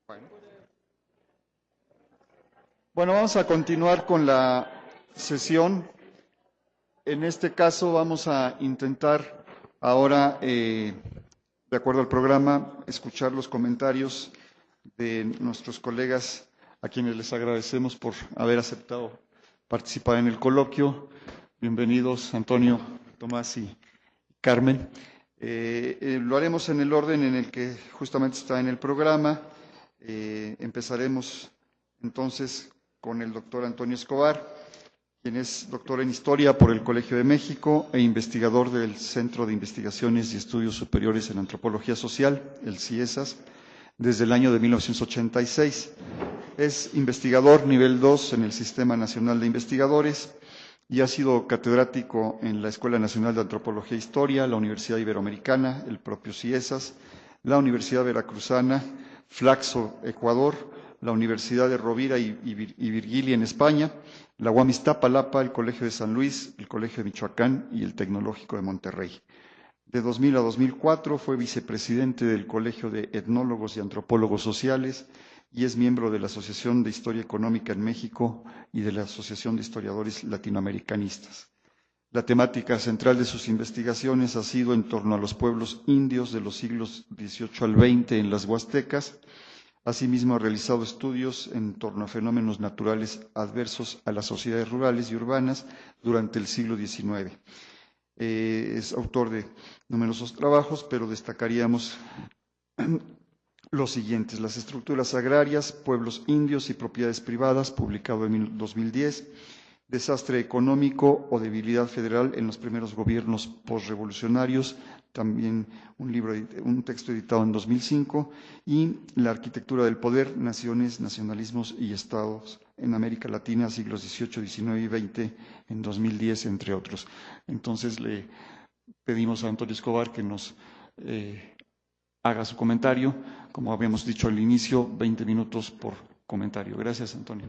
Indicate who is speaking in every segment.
Speaker 1: Bueno. Bueno, vamos a continuar con la sesión. En este caso vamos a intentar ahora, de acuerdo al programa, escuchar los comentarios de nuestros colegas a quienes les agradecemos por haber aceptado participar en el coloquio. Bienvenidos, Antonio, Tomás y Carmen. Lo haremos en el orden en el que justamente está en el programa. Empezaremos entonces con el doctor Antonio Escobar, quien es doctor en Historia por el Colegio de México e investigador del Centro de Investigaciones y Estudios Superiores en Antropología Social, el CIESAS, desde el año de 1986. Es investigador nivel 2 en el Sistema Nacional de Investigadores y ha sido catedrático en la Escuela Nacional de Antropología e Historia, la Universidad Iberoamericana, el propio CIESAS, la Universidad Veracruzana, Flaxo, Ecuador, la Universidad de Rovira y Virgili en España, la UAM Iztapalapa, el Colegio de San Luis, el Colegio de Michoacán y el Tecnológico de Monterrey. De 2000 a 2004 fue vicepresidente del Colegio de Etnólogos y Antropólogos Sociales y es miembro de la Asociación de Historia Económica en México y de la Asociación de Historiadores Latinoamericanistas. La temática central de sus investigaciones ha sido en torno a los pueblos indios de los siglos XVIII al XX en las Huastecas. Asimismo, ha realizado estudios en torno a fenómenos naturales adversos a las sociedades rurales y urbanas durante el siglo XIX. Es autor de numerosos trabajos, pero destacaríamos los siguientes: Las estructuras agrarias, pueblos indios y propiedades privadas, publicado en 2010, Desastre económico o debilidad federal en los primeros gobiernos posrevolucionarios, también un texto editado en 2005, y La arquitectura del poder, naciones, nacionalismos y estados en América Latina, siglos XVIII, XIX y XX, en 2010, entre otros. Entonces le pedimos a Antonio Escobar que nos haga su comentario. Como habíamos dicho al inicio, 20 minutos por comentario. Gracias, Antonio.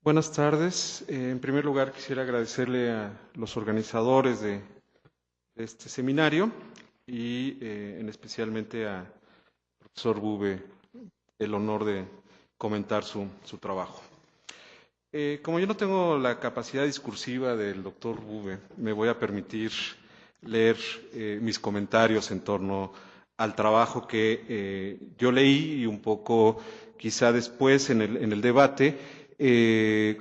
Speaker 2: Buenas tardes. En primer lugar, quisiera agradecerle a los organizadores de este seminario y especialmente al profesor Bube el honor de comentar su trabajo. Como yo no tengo la capacidad discursiva del doctor Bube, me voy a permitir leer mis comentarios en torno al trabajo que yo leí y un poco quizá después en el debate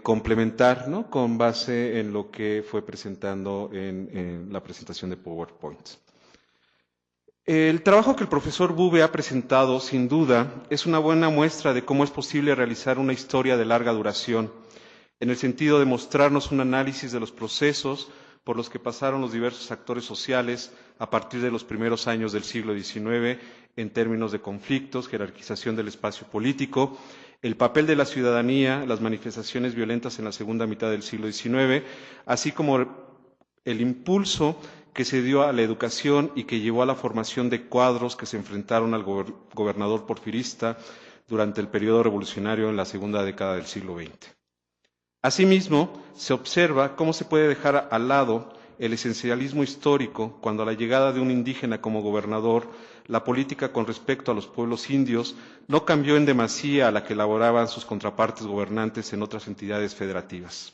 Speaker 2: complementar, ¿no?, con base en lo que fue presentando en la presentación de PowerPoint. El trabajo que el profesor Bube ha presentado, sin duda, es una buena muestra de cómo es posible realizar una historia de larga duración, en el sentido de mostrarnos un análisis de los procesos por los que pasaron los diversos actores sociales a partir de los primeros años del siglo XIX, en términos de conflictos, jerarquización del espacio político, el papel de la ciudadanía, las manifestaciones violentas en la segunda mitad del siglo XIX, así como el impulso que se dio a la educación y que llevó a la formación de cuadros que se enfrentaron al gobernador porfirista durante el periodo revolucionario en la segunda década del siglo XX. Asimismo, se observa cómo se puede dejar al lado el esencialismo histórico cuando a la llegada de un indígena como gobernador, la política con respecto a los pueblos indios no cambió en demasía a la que elaboraban sus contrapartes gobernantes en otras entidades federativas.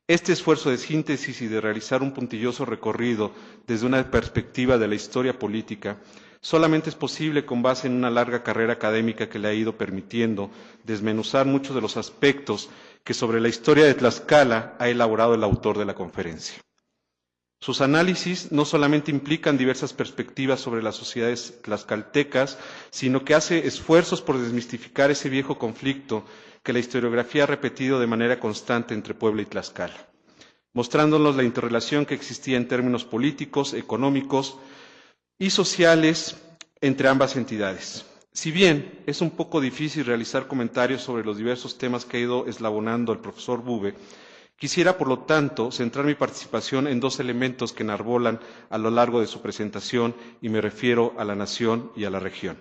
Speaker 2: Este esfuerzo de síntesis y de realizar un puntilloso recorrido desde una perspectiva de la historia política solamente es posible con base en una larga carrera académica que le ha ido permitiendo desmenuzar muchos de los aspectos que sobre la historia de Tlaxcala ha elaborado el autor de la conferencia. Sus análisis no solamente implican diversas perspectivas sobre las sociedades tlaxcaltecas, sino que hace esfuerzos por desmistificar ese viejo conflicto que la historiografía ha repetido de manera constante entre Puebla y Tlaxcala, mostrándonos la interrelación que existía en términos políticos, económicos y sociales entre ambas entidades. Si bien es un poco difícil realizar comentarios sobre los diversos temas que ha ido eslabonando el profesor Bube, quisiera, por lo tanto, centrar mi participación en dos elementos que enarbolan a lo largo de su presentación, y me refiero a la nación y a la región,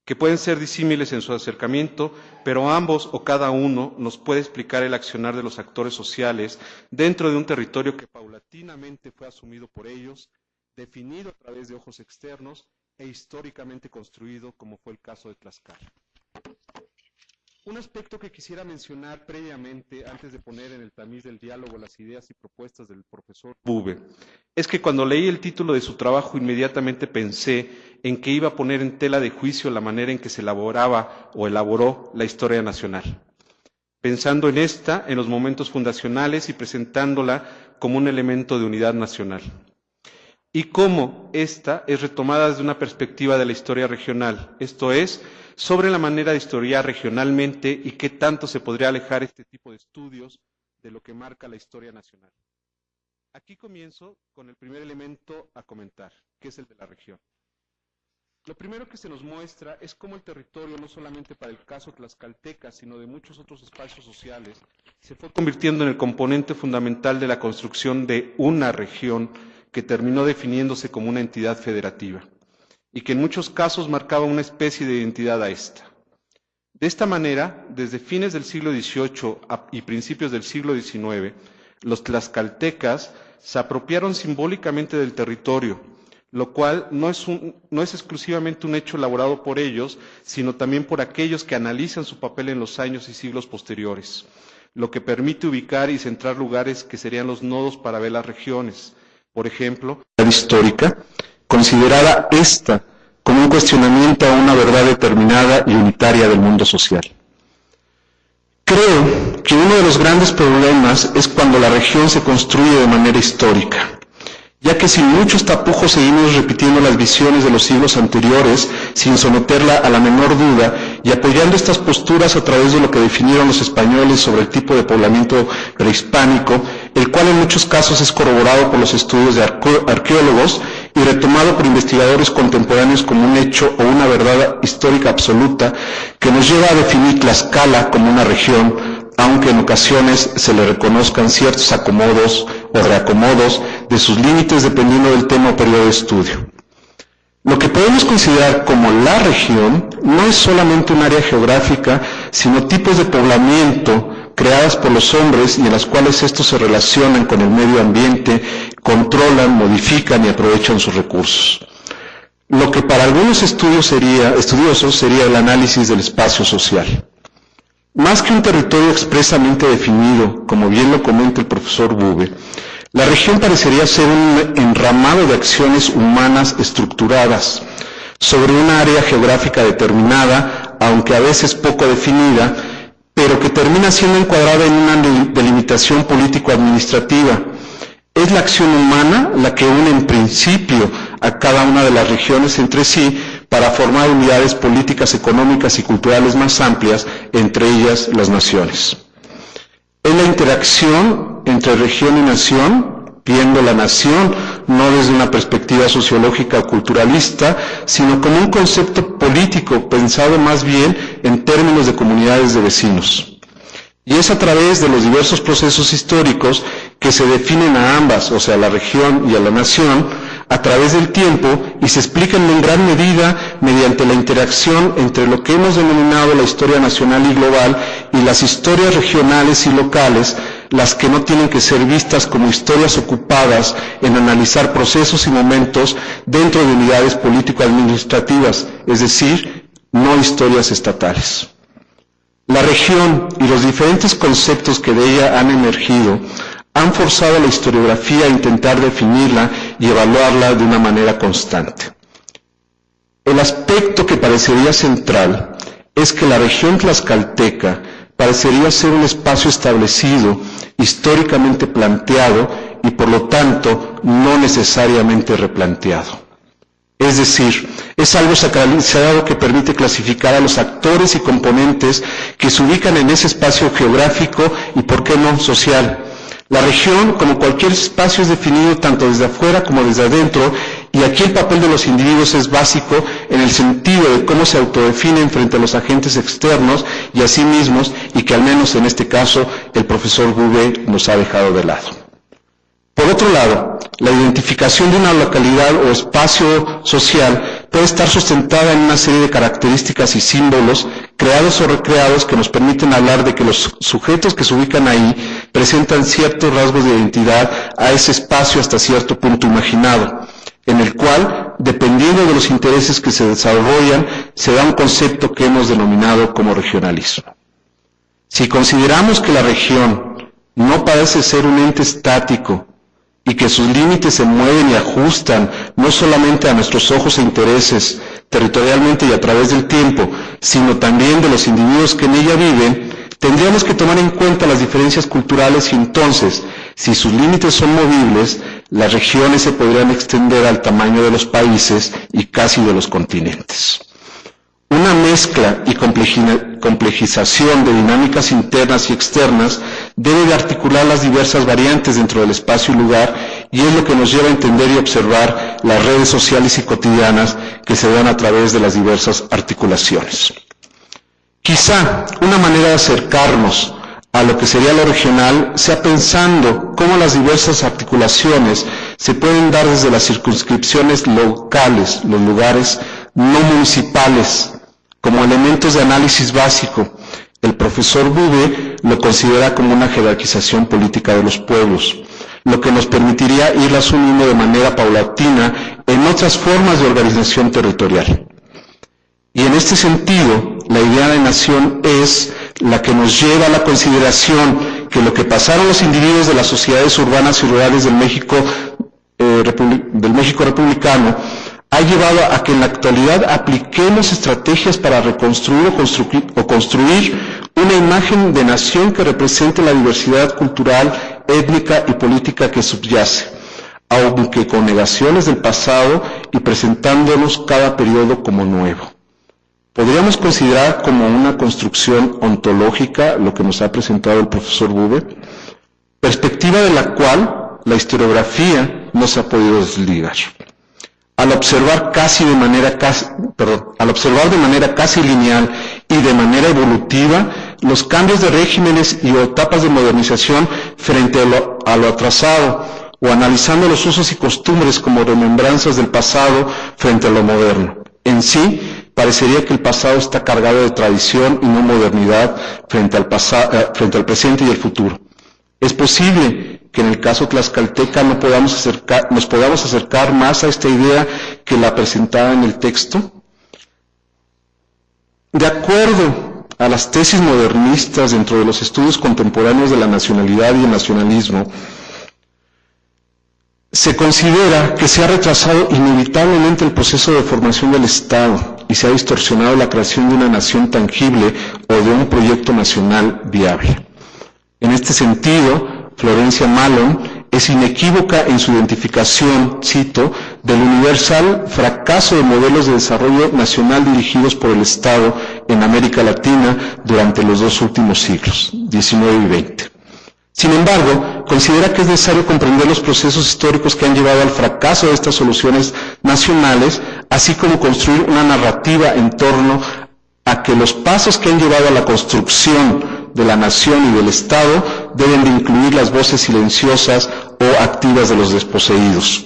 Speaker 2: que pueden ser disímiles en su acercamiento, pero ambos o cada uno nos puede explicar el accionar de los actores sociales dentro de un territorio que paulatinamente fue asumido por ellos, definido a través de ojos externos e históricamente construido, como fue el caso de Tlaxcala. Un aspecto que quisiera mencionar previamente, antes de poner en el tamiz del diálogo las ideas y propuestas del profesor Bube, es que cuando leí el título de su trabajo inmediatamente pensé en que iba a poner en tela de juicio la manera en que se elaboraba o elaboró la historia nacional, pensando en esta, en los momentos fundacionales y presentándola como un elemento de unidad nacional. Y cómo esta es retomada desde una perspectiva de la historia regional, esto es, sobre la manera de historiar regionalmente y qué tanto se podría alejar este tipo de estudios de lo que marca la historia nacional. Aquí comienzo con el primer elemento a comentar, que es el de la región. Lo primero que se nos muestra es cómo el territorio, no solamente para el caso tlaxcalteca, sino de muchos otros espacios sociales, se fue convirtiendo en el componente fundamental de la construcción de una región que terminó definiéndose como una entidad federativa, y que en muchos casos marcaba una especie de identidad a esta. De esta manera, desde fines del siglo XVIII y principios del siglo XIX, los tlaxcaltecas se apropiaron simbólicamente del territorio, lo cual no es exclusivamente un hecho elaborado por ellos, sino también por aquellos que analizan su papel en los años y siglos posteriores, lo que permite ubicar y centrar lugares que serían los nodos para ver las regiones. Por ejemplo, la histórica, considerada esta como un cuestionamiento a una verdad determinada y unitaria del mundo social. Creo que uno de los grandes problemas es cuando la región se construye de manera histórica, ya que sin muchos tapujos seguimos repitiendo las visiones de los siglos anteriores sin someterla a la menor duda y apoyando estas posturas a través de lo que definieron los españoles sobre el tipo de poblamiento prehispánico, el cual en muchos casos es corroborado por los estudios de arqueólogos y retomado por investigadores contemporáneos como un hecho o una verdad histórica absoluta que nos lleva a definir Tlaxcala como una región, aunque en ocasiones se le reconozcan ciertos acomodos o reacomodos de sus límites dependiendo del tema o periodo de estudio. Lo que podemos considerar como la región no es solamente un área geográfica, sino tipos de poblamiento creadas por los hombres y en las cuales estos se relacionan con el medio ambiente, controlan, modifican y aprovechan sus recursos. Lo que para algunos estudiosos sería el análisis del espacio social. Más que un territorio expresamente definido, como bien lo comenta el profesor Bube, la región parecería ser un enramado de acciones humanas estructuradas sobre una área geográfica determinada, aunque a veces poco definida, pero que termina siendo encuadrada en una delimitación político-administrativa. Es la acción humana la que une en principio a cada una de las regiones entre sí para formar unidades políticas, económicas y culturales más amplias, entre ellas las naciones. Es la interacción entre región y nación, viendo la nación no desde una perspectiva sociológica o culturalista, sino como un concepto político pensado más bien en términos de comunidades de vecinos. Y es a través de los diversos procesos históricos que se definen a ambas, o sea, a la región y a la nación, a través del tiempo y se explican en gran medida mediante la interacción entre lo que hemos denominado la historia nacional y global y las historias regionales y locales, las que no tienen que ser vistas como historias ocupadas en analizar procesos y momentos dentro de unidades político-administrativas, es decir, no historias estatales. La región y los diferentes conceptos que de ella han emergido han forzado a la historiografía a intentar definirla y evaluarla de una manera constante. El aspecto que parecería central es que la región tlaxcalteca parecería ser un espacio establecido, históricamente planteado y por lo tanto no necesariamente replanteado. Es decir, es algo sacralizado que permite clasificar a los actores y componentes que se ubican en ese espacio geográfico y, por qué no, social. La región, como cualquier espacio, es definido tanto desde afuera como desde adentro, y aquí el papel de los individuos es básico en el sentido de cómo se autodefinen frente a los agentes externos y a sí mismos, y que al menos en este caso el profesor Bube nos ha dejado de lado. Por otro lado, la identificación de una localidad o espacio social
Speaker 3: puede estar sustentada en una serie de características y símbolos creados o recreados que nos permiten hablar de que los sujetos que se ubican ahí presentan ciertos rasgos de identidad a ese espacio hasta cierto punto imaginado, en el cual, dependiendo de los intereses que se desarrollan, se da un concepto que hemos denominado como regionalismo. Si consideramos que la región no parece ser un ente estático y que sus límites se mueven y ajustan no solamente a nuestros ojos e intereses territorialmente y a través del tiempo, sino también de los individuos que en ella viven, tendríamos que tomar en cuenta las diferencias culturales y entonces, si sus límites son movibles, las regiones se podrían extender al tamaño de los países y casi de los continentes. Una mezcla y complejización de dinámicas internas y externas debe de articular las diversas variantes dentro del espacio y lugar, y es lo que nos lleva a entender y observar las redes sociales y cotidianas que se dan a través de las diversas articulaciones. Quizá una manera de acercarnos a lo que sería lo regional sea pensando cómo las diversas articulaciones se pueden dar desde las circunscripciones locales, los lugares no municipales, como elementos de análisis básico. El profesor Bube lo considera como una jerarquización política de los pueblos, lo que nos permitiría irlas uniendo de manera paulatina en otras formas de organización territorial. Y en este sentido, la idea de nación es la que nos lleva a la consideración que lo que pasaron los individuos de las sociedades urbanas y rurales del México republicano ha llevado a que en la actualidad apliquemos estrategias para reconstruir o construir una imagen de nación que represente la diversidad cultural, étnica y política que subyace, aunque con negaciones del pasado y presentándonos cada periodo como nuevo. Podríamos considerar como una construcción ontológica lo que nos ha presentado el profesor Bube, perspectiva de la cual la historiografía no se ha podido desligar. Al observar de manera casi lineal y de manera evolutiva los cambios de regímenes y etapas de modernización frente a lo atrasado, o analizando los usos y costumbres como remembranzas del pasado frente a lo moderno. En sí, parecería que el pasado está cargado de tradición y no modernidad frente al presente y el futuro. Es posible que en el caso tlaxcalteca nos podamos acercar más a esta idea que la presentada en el texto. De acuerdo a las tesis modernistas dentro de los estudios contemporáneos de la nacionalidad y el nacionalismo, se considera que se ha retrasado inevitablemente el proceso de formación del Estado y se ha distorsionado la creación de una nación tangible o de un proyecto nacional viable. En este sentido, Florencia Malon es inequívoca en su identificación, cito, del universal fracaso de modelos de desarrollo nacional dirigidos por el Estado en América Latina durante los 2 últimos siglos, XIX y XX. Sin embargo, considera que es necesario comprender los procesos históricos que han llevado al fracaso de estas soluciones nacionales, así como construir una narrativa en torno a que los pasos que han llevado a la construcción de la nación y del Estado deben de incluir las voces silenciosas o activas de los desposeídos.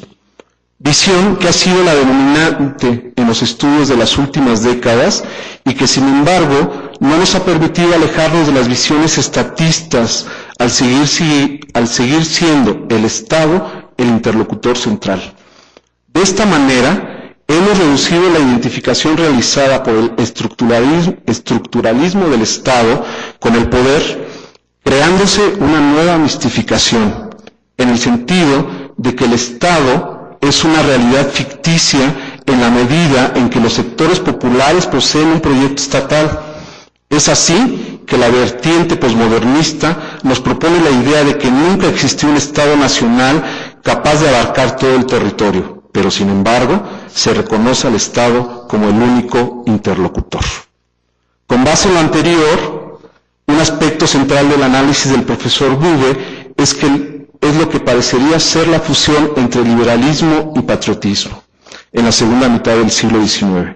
Speaker 3: Visión que ha sido la dominante en los estudios de las últimas décadas y que, sin embargo, no nos ha permitido alejarnos de las visiones estatistas al seguir siendo el Estado el interlocutor central. De esta manera, hemos reducido la identificación realizada por el estructuralismo del Estado con el poder, creándose una nueva mistificación, en el sentido de que el Estado es una realidad ficticia en la medida en que los sectores populares poseen un proyecto estatal. Es así que la vertiente posmodernista nos propone la idea de que nunca existió un Estado nacional capaz de abarcar todo el territorio, pero sin embargo se reconoce al Estado como el único interlocutor. Con base en lo anterior, un aspecto central del análisis del profesor Bube es lo que parecería ser la fusión entre liberalismo y patriotismo en la segunda mitad del siglo XIX,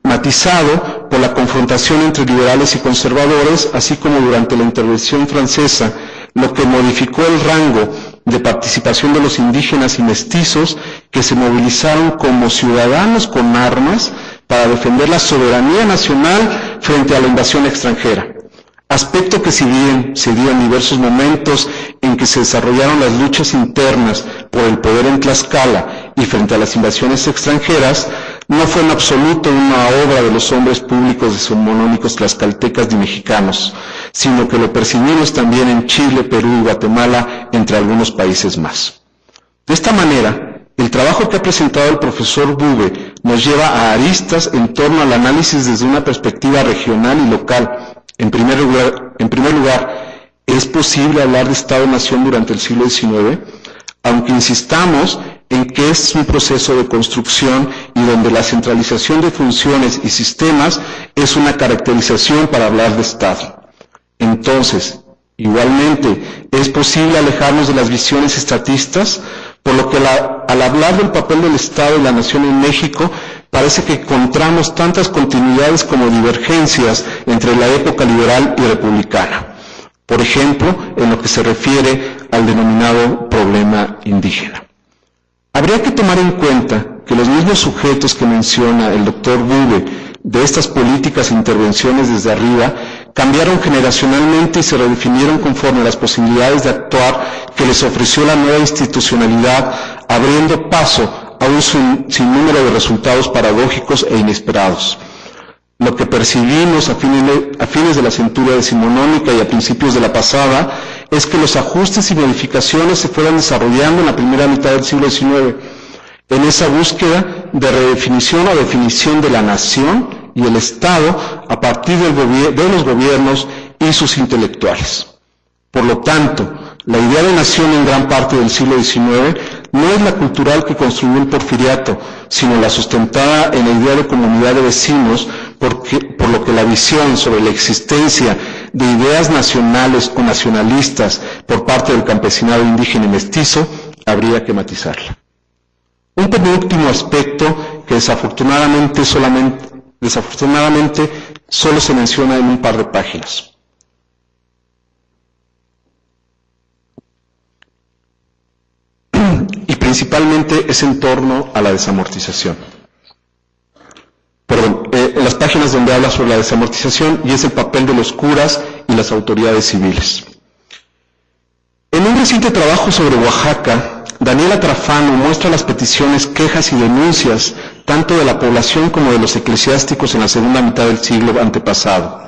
Speaker 3: matizado por la confrontación entre liberales y conservadores, así como durante la intervención francesa, lo que modificó el rango de participación de los indígenas y mestizos que se movilizaron como ciudadanos con armas para defender la soberanía nacional frente a la invasión extranjera. Aspecto que, si bien se dio en diversos momentos en que se desarrollaron las luchas internas por el poder en Tlaxcala y frente a las invasiones extranjeras, no fue en absoluto una obra de los hombres públicos decimonónicos tlaxcaltecas ni mexicanos, sino que lo percibimos también en Chile, Perú y Guatemala, entre algunos países más. De esta manera, el trabajo que ha presentado el profesor Bube nos lleva a aristas en torno al análisis desde una perspectiva regional y local. En primer lugar, ¿es posible hablar de Estado-Nación durante el siglo XIX? Aunque insistamos en que es un proceso de construcción y donde la centralización de funciones y sistemas es una caracterización para hablar de Estado. Entonces, igualmente, ¿es posible alejarnos de las visiones estatistas? Por lo que al hablar del papel del Estado y la Nación en México, parece que encontramos tantas continuidades como divergencias entre la época liberal y republicana. Por ejemplo, en lo que se refiere al denominado problema indígena. Habría que tomar en cuenta que los mismos sujetos que menciona el doctor Bube de estas políticas e intervenciones desde arriba cambiaron generacionalmente y se redefinieron conforme a las posibilidades de actuar que les ofreció la nueva institucionalidad, abriendo paso a un sinnúmero de resultados paradójicos e inesperados. Lo que percibimos a fines de la centuria decimonónica y a principios de la pasada es que los ajustes y modificaciones se fueron desarrollando en la primera mitad del siglo XIX, en esa búsqueda de redefinición o definición de la nación y el Estado a partir de los gobiernos y sus intelectuales. Por lo tanto, la idea de nación en gran parte del siglo XIX no es la cultural que construyó el Porfiriato, sino la sustentada en la idea de comunidad de vecinos, por lo que la visión sobre la existencia de ideas nacionales o nacionalistas por parte del campesinado indígena y mestizo habría que matizarla. Un penúltimo aspecto que desafortunadamente solo se menciona en un par de páginas. Y principalmente es en torno a la desamortización. En las páginas donde habla sobre la desamortización y es el papel de los curas y las autoridades civiles. En un reciente trabajo sobre Oaxaca, Daniela Trafano muestra las peticiones, quejas y denuncias tanto de la población como de los eclesiásticos en la segunda mitad del siglo antepasado.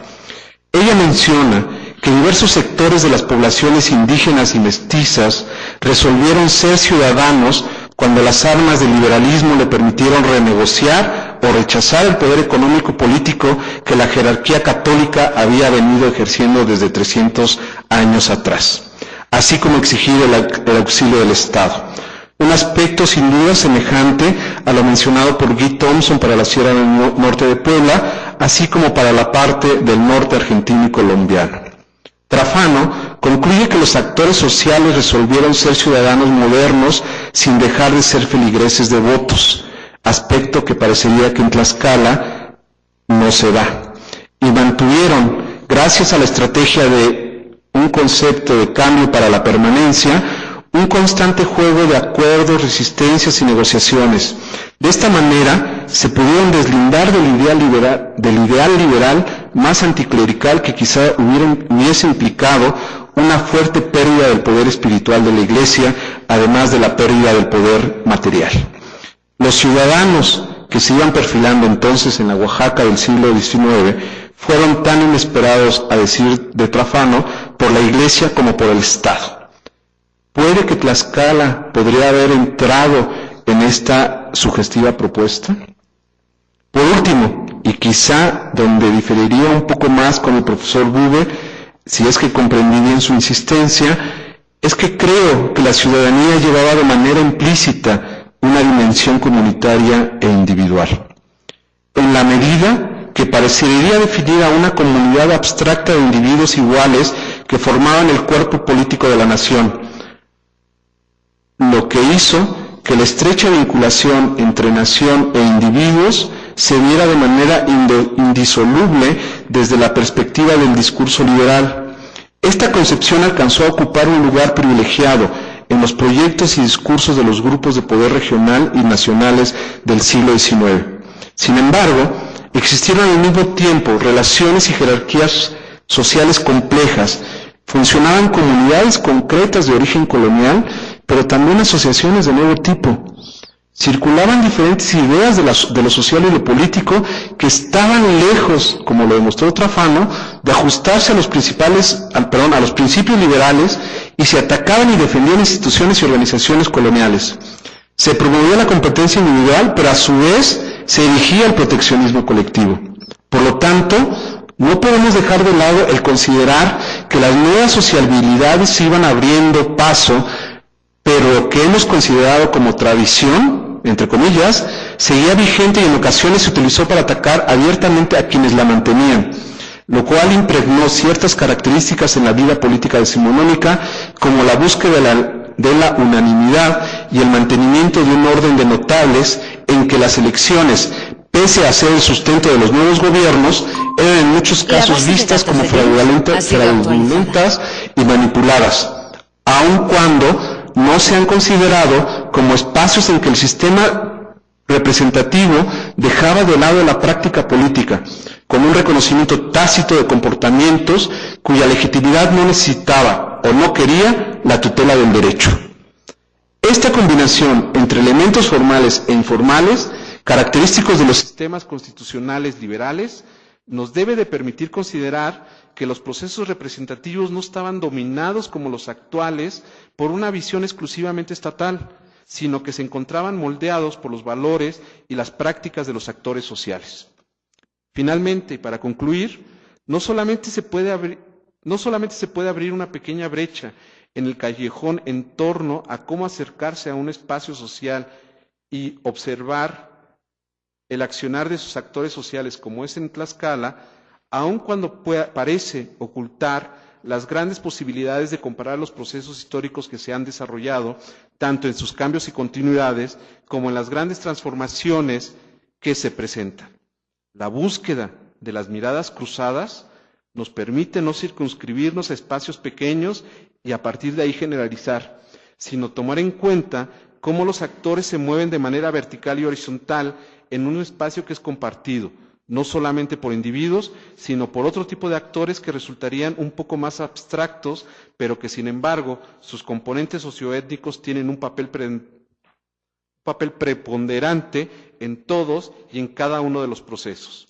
Speaker 3: Ella menciona que diversos sectores de las poblaciones indígenas y mestizas resolvieron ser ciudadanos cuando las armas del liberalismo le permitieron renegociar o rechazar el poder económico-político que la jerarquía católica había venido ejerciendo desde 300 años atrás, así como exigir el auxilio del Estado. Un aspecto sin duda semejante a lo mencionado por Guy Thompson para la Sierra Norte de Puebla, así como para la parte del norte argentino y colombiano. Trafano concluye que los actores sociales resolvieron ser ciudadanos modernos sin dejar de ser feligreses devotos, aspecto que parecería que en Tlaxcala no se da, y mantuvieron, gracias a la estrategia de un concepto de cambio para la permanencia, un constante juego de acuerdos, resistencias y negociaciones. De esta manera se pudieron deslindar del ideal liberal más anticlerical que quizá hubiese implicado una fuerte pérdida del poder espiritual de la Iglesia, además de la pérdida del poder material. Los ciudadanos que se iban perfilando entonces en la Oaxaca del siglo XIX fueron tan inesperados, a decir de Trafano, por la Iglesia como por el Estado. ¿Puede que Tlaxcala podría haber entrado en esta sugestiva propuesta? Por último, y quizá donde diferiría un poco más con el profesor Bube, si es que comprendí bien su insistencia, es que creo que la ciudadanía llevaba de manera implícita una dimensión comunitaria e individual, en la medida que parecería definir a una comunidad abstracta de individuos iguales que formaban el cuerpo político de la nación, lo que hizo que la estrecha vinculación entre nación e individuos se viera de manera indisoluble desde la perspectiva del discurso liberal. Esta concepción alcanzó a ocupar un lugar privilegiado en los proyectos y discursos de los grupos de poder regional y nacionales del siglo XIX. Sin embargo, existieron al mismo tiempo relaciones y jerarquías sociales complejas, funcionaban comunidades concretas de origen colonial, pero también asociaciones de nuevo tipo. Circulaban diferentes ideas de lo social y lo político que estaban lejos, como lo demostró Trafano, de ajustarse a los principios liberales, y se atacaban y defendían instituciones y organizaciones coloniales. Se promovía la competencia individual, pero a su vez se erigía el proteccionismo colectivo. Por lo tanto, no podemos dejar de lado el considerar que las nuevas sociabilidades se iban abriendo paso, pero lo que hemos considerado como tradición, entre comillas, seguía vigente y en ocasiones se utilizó para atacar abiertamente a quienes la mantenían, lo cual impregnó ciertas características en la vida política decimonónica, como la búsqueda de la unanimidad y el mantenimiento de un orden de notables en que las elecciones, pese a ser el sustento de los nuevos gobiernos, eran en muchos casos vistas como fraudulentas y manipuladas, aun cuando no se han considerado como espacios en que el sistema representativo dejaba de lado la práctica política, con un reconocimiento tácito de comportamientos cuya legitimidad no necesitaba o no quería la tutela del derecho. Esta combinación entre elementos formales e informales, característicos de los sistemas constitucionales liberales, nos debe de permitir considerar que los procesos representativos no estaban dominados como los actuales por una visión exclusivamente estatal, sino que se encontraban moldeados por los valores y las prácticas de los actores sociales. Finalmente, para concluir, no solamente se puede abrir una pequeña brecha en el callejón en torno a cómo acercarse a un espacio social y observar el accionar de sus actores sociales, como es en Tlaxcala, aun cuando parece ocultar las grandes posibilidades de comparar los procesos históricos que se han desarrollado, tanto en sus cambios y continuidades, como en las grandes transformaciones que se presentan. La búsqueda de las miradas cruzadas nos permite no circunscribirnos a espacios pequeños y a partir de ahí generalizar, sino tomar en cuenta cómo los actores se mueven de manera vertical y horizontal en un espacio que es compartido, no solamente por individuos, sino por otro tipo de actores que resultarían un poco más abstractos, pero que sin embargo sus componentes socioétnicos tienen un papel preponderante en todos y en cada uno de los procesos,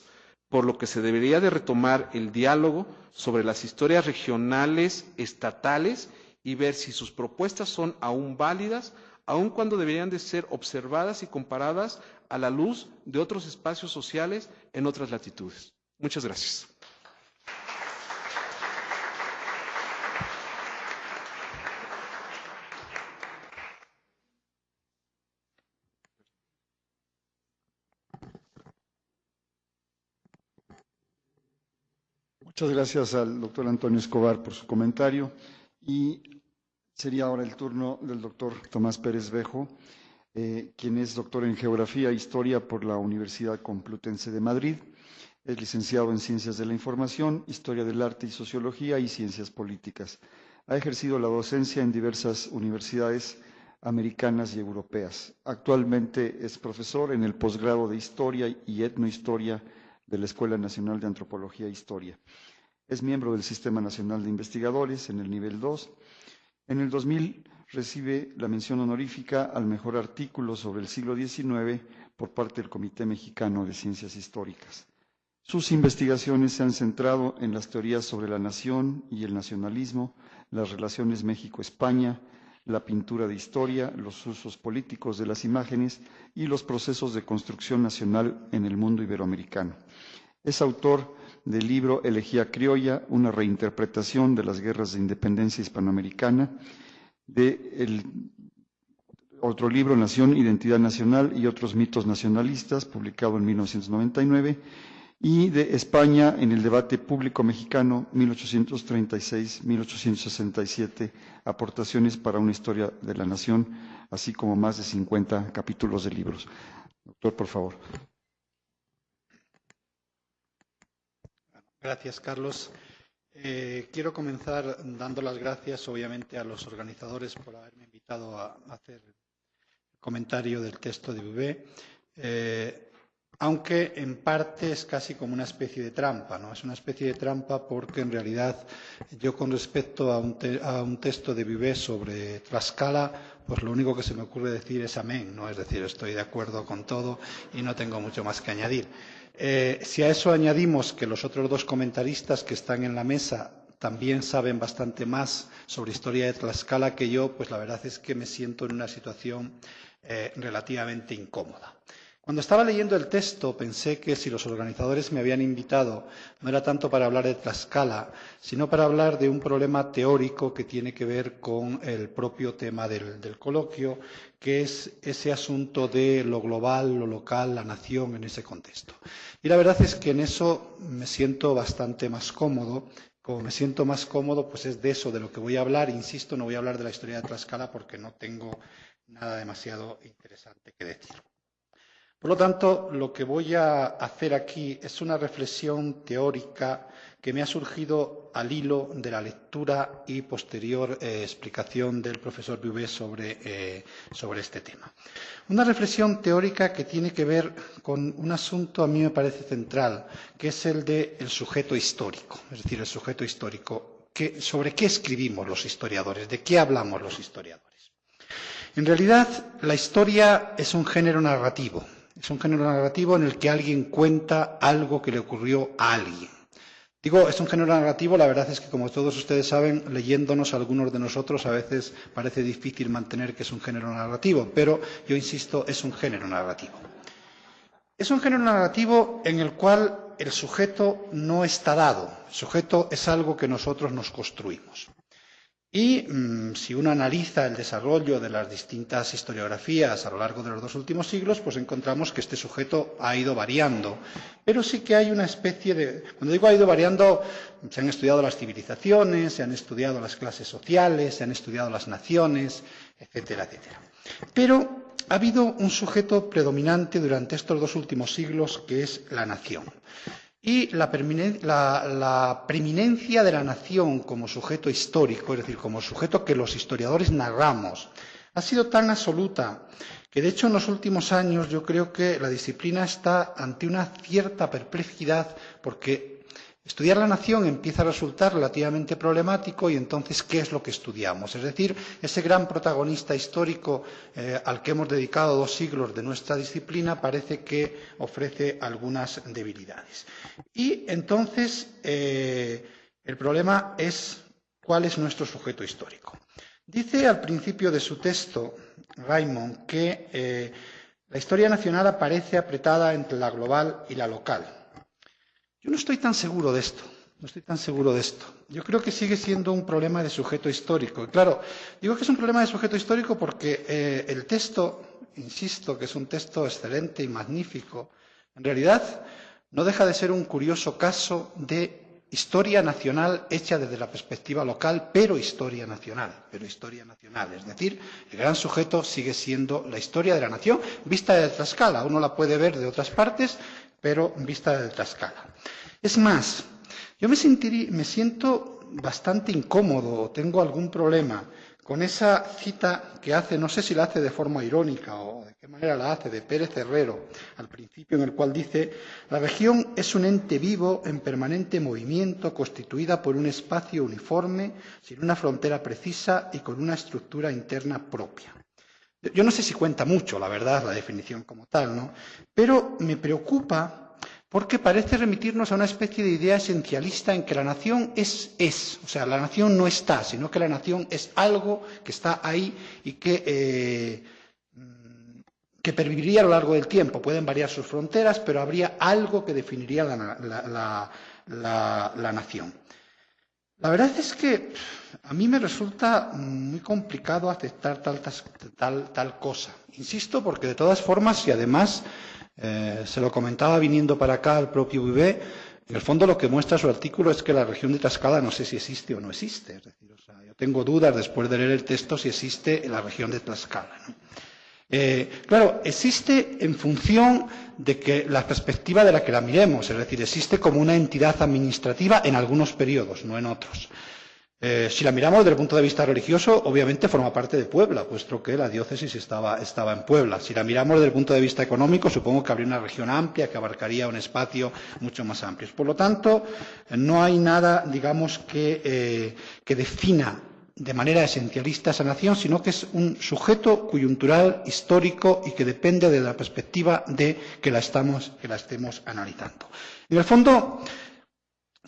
Speaker 3: por lo que se debería de retomar el diálogo sobre las historias regionales, estatales, y ver si sus propuestas son aún válidas, aun cuando deberían de ser observadas y comparadas a la luz de otros espacios sociales en otras latitudes. Muchas gracias.
Speaker 1: Muchas gracias al doctor Antonio Escobar por su comentario. Y sería ahora el turno del doctor Tomás Pérez Bejo, quien es doctor en Geografía e Historia por la Universidad Complutense de Madrid. Es licenciado en Ciencias de la Información, Historia del Arte y Sociología y Ciencias Políticas. Ha ejercido la docencia en diversas universidades americanas y europeas. Actualmente es profesor en el posgrado de Historia y Etnohistoria de la Escuela Nacional de Antropología e Historia. Es miembro del Sistema Nacional de Investigadores en el nivel 2. En el 2000 recibe la mención honorífica al mejor artículo sobre el siglo XIX por parte del Comité Mexicano de Ciencias Históricas. Sus investigaciones se han centrado en las teorías sobre la nación y el nacionalismo, las relaciones México-España, la pintura de historia, los usos políticos de las imágenes y los procesos de construcción nacional en el mundo iberoamericano. Es autor del libro Elegía Criolla, una reinterpretación de las guerras de independencia hispanoamericana, de otro libro, Nación, Identidad Nacional y otros mitos nacionalistas, publicado en 1999, y de España en el debate público mexicano 1836-1867, aportaciones para una historia de la nación, así como más de 50 capítulos de libros. Doctor, por favor.
Speaker 4: Gracias, Carlos. Quiero comenzar dando las gracias, obviamente, a los organizadores por haberme invitado a hacer el comentario del texto de Bouvet, aunque en parte es casi como una especie de trampa, ¿no? Es una especie de trampa porque en realidad yo con respecto a un texto de Bouvet sobre Tlaxcala, pues lo único que se me ocurre decir es amén, ¿no? Es decir, estoy de acuerdo con todo y no tengo mucho más que añadir. Si a eso añadimos que los otros dos comentaristas que están en la mesa también saben bastante más sobre historia de Tlaxcala que yo, pues la verdad es que me siento en una situación relativamente incómoda. Cuando estaba leyendo el texto pensé que si los organizadores me habían invitado no era tanto para hablar de Tlaxcala, sino para hablar de un problema teórico que tiene que ver con el propio tema del coloquio, que es ese asunto de lo global, lo local, la nación en ese contexto. Y la verdad es que en eso me siento bastante más cómodo. Como me siento más cómodo, pues es de eso de lo que voy a hablar. Insisto, no voy a hablar de la historia de Tlaxcala porque no tengo nada demasiado interesante que decir. Por lo tanto, lo que voy a hacer aquí es una reflexión teórica que me ha surgido al hilo de la lectura y posterior explicación del profesor Bouvet sobre este tema. Una reflexión teórica que tiene que ver con un asunto a mí me parece central, que es el del sujeto histórico, es decir, el sujeto histórico. ¿Sobre qué escribimos los historiadores? ¿De qué hablamos los historiadores? En realidad, la historia es un género narrativo. Es un género narrativo en el que alguien cuenta algo que le ocurrió a alguien. Digo, es un género narrativo, la verdad es que, como todos ustedes saben, leyéndonos algunos de nosotros, a veces parece difícil mantener que es un género narrativo, pero yo insisto, es un género narrativo. Es un género narrativo en el cual el sujeto no está dado, el sujeto es algo que nosotros nos construimos. Y si uno analiza el desarrollo de las distintas historiografías a lo largo de los 2 últimos siglos, pues encontramos que este sujeto ha ido variando. Pero sí que hay una especie de... Cuando digo ha ido variando, se han estudiado las civilizaciones, se han estudiado las clases sociales, se han estudiado las naciones, etcétera, etcétera. Pero ha habido un sujeto predominante durante estos 2 últimos siglos, que es la nación. Y la preeminencia de la nación como sujeto histórico, es decir, como sujeto que los historiadores narramos, ha sido tan absoluta que, de hecho, en los últimos años yo creo que la disciplina está ante una cierta perplejidad porque estudiar la nación empieza a resultar relativamente problemático y entonces, ¿qué es lo que estudiamos? Es decir, ese gran protagonista histórico al que hemos dedicado 2 siglos de nuestra disciplina parece que ofrece algunas debilidades. Y entonces, el problema es cuál es nuestro sujeto histórico. Dice al principio de su texto, Raymond, que la historia nacional aparece apretada entre la global y la local. Yo no estoy tan seguro de esto, Yo creo que sigue siendo un problema de sujeto histórico. Y claro, digo que es un problema de sujeto histórico porque el texto, insisto, que es un texto excelente y magnífico, en realidad no deja de ser un curioso caso de historia nacional hecha desde la perspectiva local, pero historia nacional. Es decir, el gran sujeto sigue siendo la historia de la nación vista desde Tlaxcala. Uno la puede ver de otras partes, pero vista desde Tlaxcala. Es más, yo me siento bastante incómodo, tengo algún problema con esa cita que hace, no sé si la hace de forma irónica o de qué manera la hace, de Pérez Herrero, al principio, en el cual dice: la región es un ente vivo en permanente movimiento, constituida por un espacio uniforme, sin una frontera precisa y con una estructura interna propia. Yo no sé si cuenta mucho, la verdad, la definición como tal, ¿no? Pero me preocupa porque parece remitirnos a una especie de idea esencialista en que la nación es. O sea, la nación no está, sino que la nación es algo que está ahí y que perviviría a lo largo del tiempo. Pueden variar sus fronteras, pero habría algo que definiría la nación. La verdad es que a mí me resulta muy complicado aceptar tal cosa. Insisto, porque de todas formas, y además se lo comentaba viniendo para acá al propio Bouvet, en el fondo lo que muestra su artículo es que la región de Tlaxcala no sé si existe o no existe. Es decir, yo tengo dudas después de leer el texto si existe en la región de Tlaxcala, ¿no? Claro, existe en función de que la perspectiva de la que la miremos, es decir, existe como una entidad administrativa en algunos periodos, no en otros. Si la miramos desde el punto de vista religioso, obviamente forma parte de Puebla, puesto que la diócesis estaba en Puebla. Si la miramos desde el punto de vista económico, supongo que habría una región amplia que abarcaría un espacio mucho más amplio. Por lo tanto, no hay nada, digamos, que defina de manera esencialista esa nación, sino que es un sujeto coyuntural, histórico y que depende de la perspectiva de que la estemos analizando. En el fondo,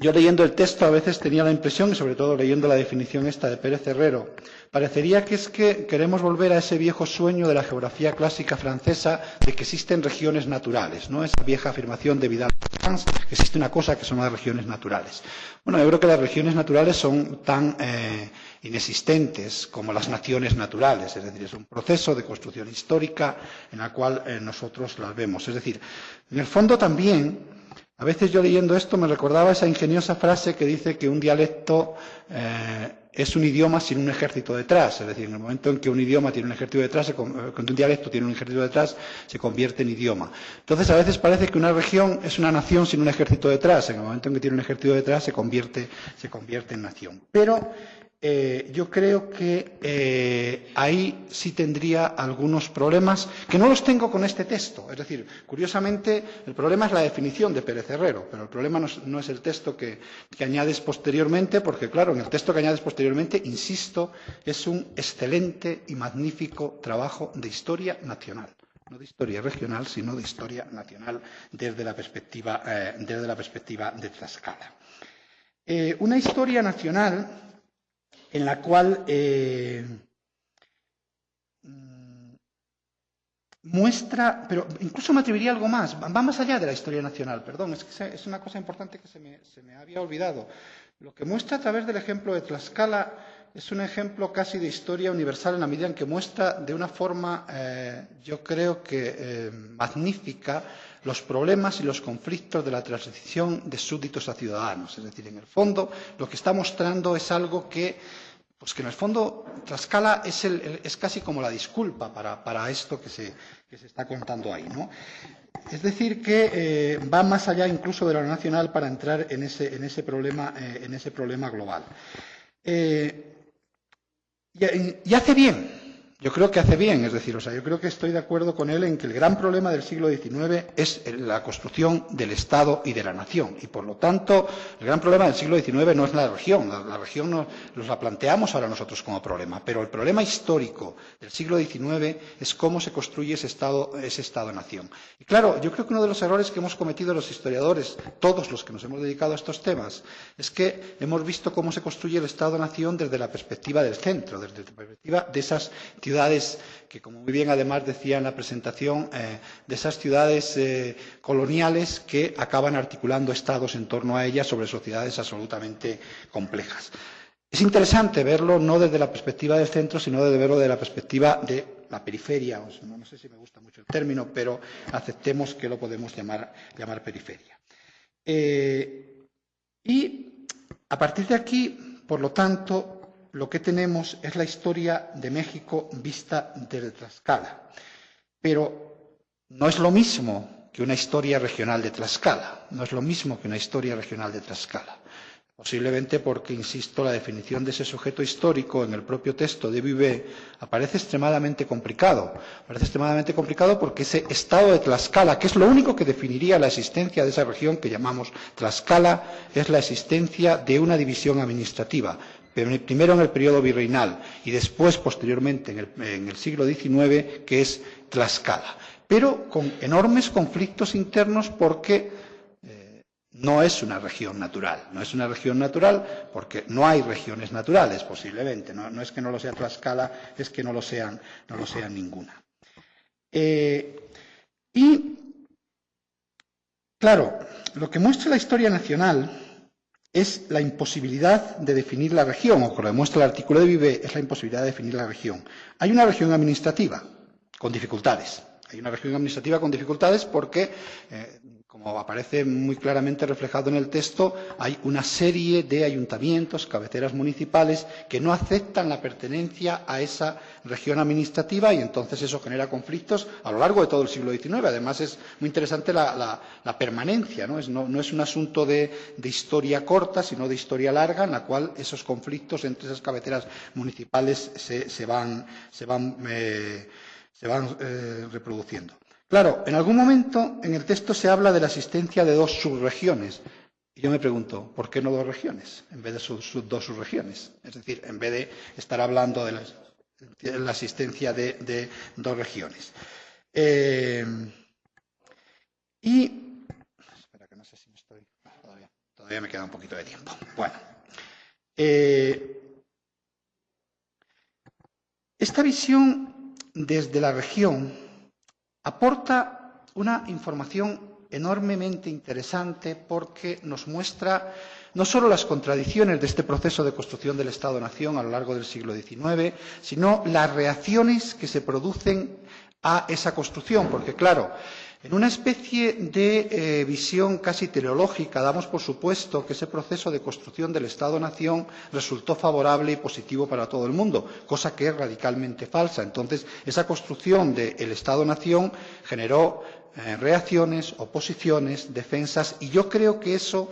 Speaker 4: yo leyendo el texto a veces tenía la impresión, y sobre todo leyendo la definición esta de Pérez Herrero, parecería que es que queremos volver a ese viejo sueño de la geografía clásica francesa de que existen regiones naturales, ¿no? Esa vieja afirmación de Vidal, que existe una cosa que son las regiones naturales. Bueno, yo creo que las regiones naturales son tan inexistentes como las naciones naturales, es decir, es un proceso de construcción histórica en la cual nosotros las vemos. Es decir, en el fondo también, a veces yo leyendo esto me recordaba esa ingeniosa frase que dice que un dialecto es un idioma sin un ejército detrás. Es decir, en el momento en que un idioma tiene un ejército detrás, cuando un dialecto tiene un ejército detrás, se convierte en idioma. Entonces, a veces parece que una región es una nación sin un ejército detrás. En el momento en que tiene un ejército detrás, se convierte en nación. Pero yo creo que ahí sí tendría algunos problemas, que no los tengo con este texto. Es decir, curiosamente, el problema es la definición de Pérez Herrero, pero el problema no es el texto que añades posteriormente, porque, claro, en el texto que añades posteriormente, insisto, es un excelente y magnífico trabajo de historia nacional. No de historia regional, sino de historia nacional desde la perspectiva de Tlaxcala. Una historia nacional en la cual muestra, pero incluso me atrevería a algo más, va más allá de la historia nacional, perdón, es que es una cosa importante que se me había olvidado. Lo que muestra a través del ejemplo de Tlaxcala es un ejemplo casi de historia universal en la medida en que muestra de una forma, yo creo que magnífica, los problemas y los conflictos de la transición de súbditos a ciudadanos. Es decir, en el fondo, lo que está mostrando es algo que en el fondo Tlaxcala es casi como la disculpa para esto que se está contando ahí, ¿no? Es decir, que va más allá incluso de lo nacional para entrar en ese problema global. Y hace bien. Yo creo que hace bien, es decir, yo creo que estoy de acuerdo con él en que el gran problema del siglo XIX es la construcción del Estado y de la nación. Y, por lo tanto, el gran problema del siglo XIX no es la región. La región nos la planteamos ahora nosotros como problema. Pero el problema histórico del siglo XIX es cómo se construye ese Estado-nación. Y, claro, yo creo que uno de los errores que hemos cometido los historiadores, todos los que nos hemos dedicado a estos temas, es que hemos visto cómo se construye el Estado-nación desde la perspectiva del centro, desde la perspectiva de esas ciudades que, como muy bien además decía en la presentación, de esas ciudades coloniales que acaban articulando estados en torno a ellas sobre sociedades absolutamente complejas. Es interesante verlo no desde la perspectiva del centro, sino de verlo desde la perspectiva de la periferia. No sé si me gusta mucho el término, pero aceptemos que lo podemos llamar periferia. Y a partir de aquí, por lo tanto, lo que tenemos es la historia de México vista desde Tlaxcala. Pero no es lo mismo que una historia regional de Tlaxcala. No es lo mismo que una historia regional de Tlaxcala. Posiblemente porque, insisto, la definición de ese sujeto histórico en el propio texto de Vivé aparece extremadamente complicado. Aparece extremadamente complicado porque ese estado de Tlaxcala, que es lo único que definiría la existencia de esa región que llamamos Tlaxcala, es la existencia de una división administrativa. Primero en el periodo virreinal y después, posteriormente, en el siglo XIX, que es Tlaxcala. Pero con enormes conflictos internos porque no es una región natural. No es una región natural porque no hay regiones naturales, posiblemente. No es que no lo sea Tlaxcala, es que no lo sean ninguna. Y, claro, lo que muestra la historia nacional es la imposibilidad de definir la región, o como lo demuestra el artículo de Vivé, es la imposibilidad de definir la región. Hay una región administrativa con dificultades. Hay una región administrativa con dificultades porque, como aparece muy claramente reflejado en el texto, hay una serie de ayuntamientos, cabeceras municipales, que no aceptan la pertenencia a esa región administrativa y entonces eso genera conflictos a lo largo de todo el siglo XIX. Además, es muy interesante la permanencia, ¿no? No es un asunto de historia corta, sino de historia larga, en la cual esos conflictos entre esas cabeceras municipales se van reproduciendo. Claro, en algún momento en el texto se habla de la existencia de 2 subregiones. Y yo me pregunto, ¿por qué no 2 regiones en vez de 2 subregiones? Es decir, en vez de estar hablando de la existencia de 2 regiones. Espera, que no sé si me estoy... Todavía me queda un poquito de tiempo. Bueno. Esta visión desde la región aporta una información enormemente interesante porque nos muestra no solo las contradicciones de este proceso de construcción del Estado-Nación a lo largo del siglo XIX, sino las reacciones que se producen a esa construcción, porque claro, en una especie de visión casi teleológica damos por supuesto que ese proceso de construcción del Estado-Nación resultó favorable y positivo para todo el mundo, cosa que es radicalmente falsa. Entonces, esa construcción del Estado-Nación generó reacciones, oposiciones, defensas, y yo creo que eso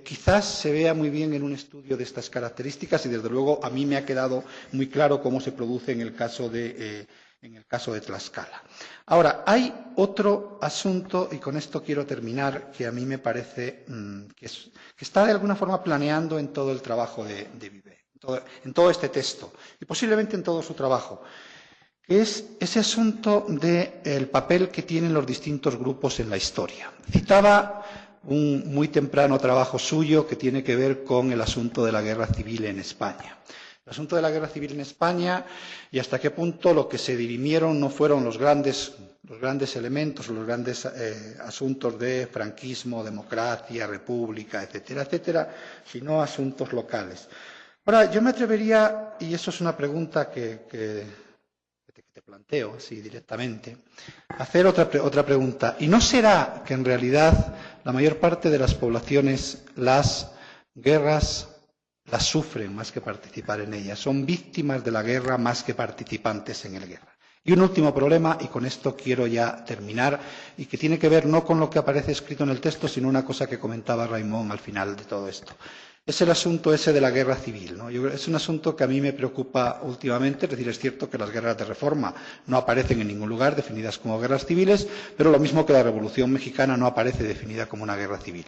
Speaker 4: quizás se vea muy bien en un estudio de estas características y, desde luego, a mí me ha quedado muy claro cómo se produce en el caso de Tlaxcala. Ahora, hay otro asunto, y con esto quiero terminar, que a mí me parece que está de alguna forma planeando en todo el trabajo de Vivé, en todo este texto, y posiblemente en todo su trabajo, que es ese asunto del papel que tienen los distintos grupos en la historia. Citaba un muy temprano trabajo suyo que tiene que ver con el asunto de la guerra civil en España. El asunto de la guerra civil en España y hasta qué punto lo que se dirimieron no fueron los grandes elementos, los grandes asuntos de franquismo, democracia, república, etcétera, etcétera, sino asuntos locales. Ahora, yo me atrevería, y eso es una pregunta que te planteo así directamente, a hacer otra pregunta. ¿Y no será que en realidad la mayor parte de las poblaciones las guerras las sufren más que participar en ellas? Son víctimas de la guerra más que participantes en la guerra. Y un último problema, y con esto quiero ya terminar, y que tiene que ver no con lo que aparece escrito en el texto, sino una cosa que comentaba Raimon al final de todo esto. Es el asunto ese de la guerra civil, ¿no? Es un asunto que a mí me preocupa últimamente. Es decir, es cierto que las guerras de reforma no aparecen en ningún lugar definidas como guerras civiles, pero lo mismo que la Revolución Mexicana no aparece definida como una guerra civil.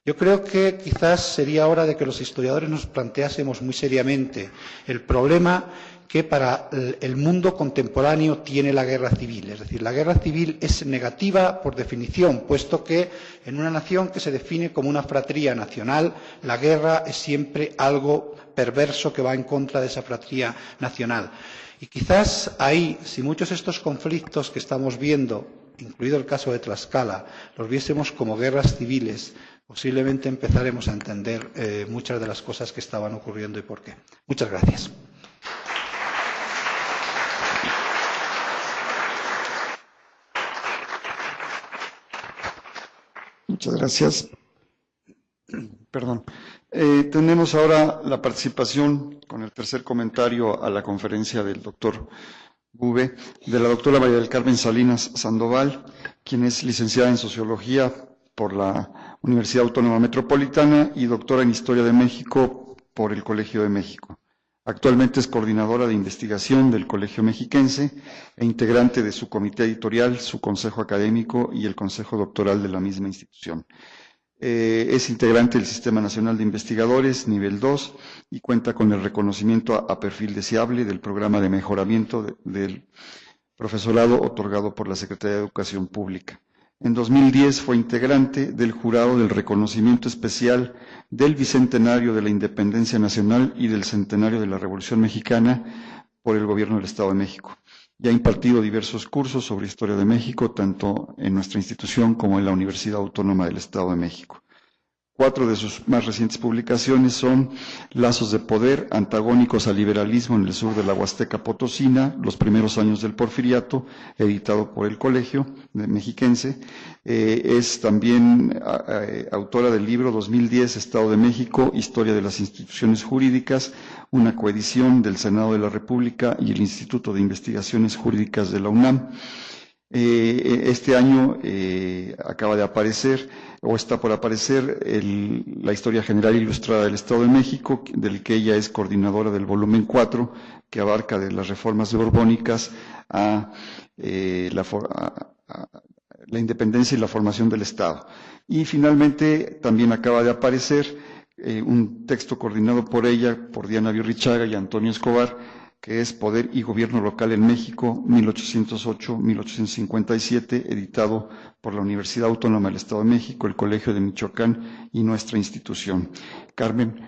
Speaker 4: Yo creo que quizás sería hora de que los historiadores nos planteásemos muy seriamente el problema que para el mundo contemporáneo tiene la guerra civil. Es decir, la guerra civil es negativa por definición, puesto que en una nación que se define como una fratría nacional, la guerra es siempre algo perverso que va en contra de esa fratría nacional. Y quizás ahí, si muchos de estos conflictos que estamos viendo, incluido el caso de Tlaxcala, los viésemos como guerras civiles, posiblemente empezaremos a entender muchas de las cosas que estaban ocurriendo y por qué. Muchas gracias.
Speaker 1: Muchas gracias. Perdón. Tenemos ahora la participación con el tercer comentario a la conferencia del doctor Bube, de la doctora María del Carmen Salinas Sandoval, quien es licenciada en Sociología por la Universidad Autónoma Metropolitana y doctora en Historia de México por el Colegio de México. Actualmente es coordinadora de investigación del Colegio Mexiquense e integrante de su comité editorial, su consejo académico y el consejo doctoral de la misma institución. Es integrante del Sistema Nacional de Investigadores, nivel 2, y cuenta con el reconocimiento a perfil deseable del programa de mejoramiento del profesorado otorgado por la Secretaría de Educación Pública. En 2010 fue integrante del jurado del reconocimiento especial del Bicentenario de la Independencia Nacional y del Centenario de la Revolución Mexicana por el Gobierno del Estado de México. Ya ha impartido diversos cursos sobre Historia de México, tanto en nuestra institución como en la Universidad Autónoma del Estado de México. 4 de sus más recientes publicaciones son Lazos de Poder, antagónicos al liberalismo en el sur de la Huasteca Potosina, los primeros años del Porfiriato, editado por el Colegio Mexiquense. Es también autora del libro 2010, Estado de México, Historia de las Instituciones Jurídicas, una coedición del Senado de la República y el Instituto de Investigaciones Jurídicas de la UNAM. Este año acaba de aparecer, o está por aparecer, la Historia General Ilustrada del Estado de México, del que ella es coordinadora del volumen 4, que abarca de las reformas borbónicas a la independencia y la formación del Estado. Y finalmente también acaba de aparecer un texto coordinado por ella, por Diana Virrichaga y Antonio Escobar, que es Poder y Gobierno Local en México, 1808-1857, editado por la Universidad Autónoma del Estado de México, el Colegio de Michoacán y nuestra institución. Carmen.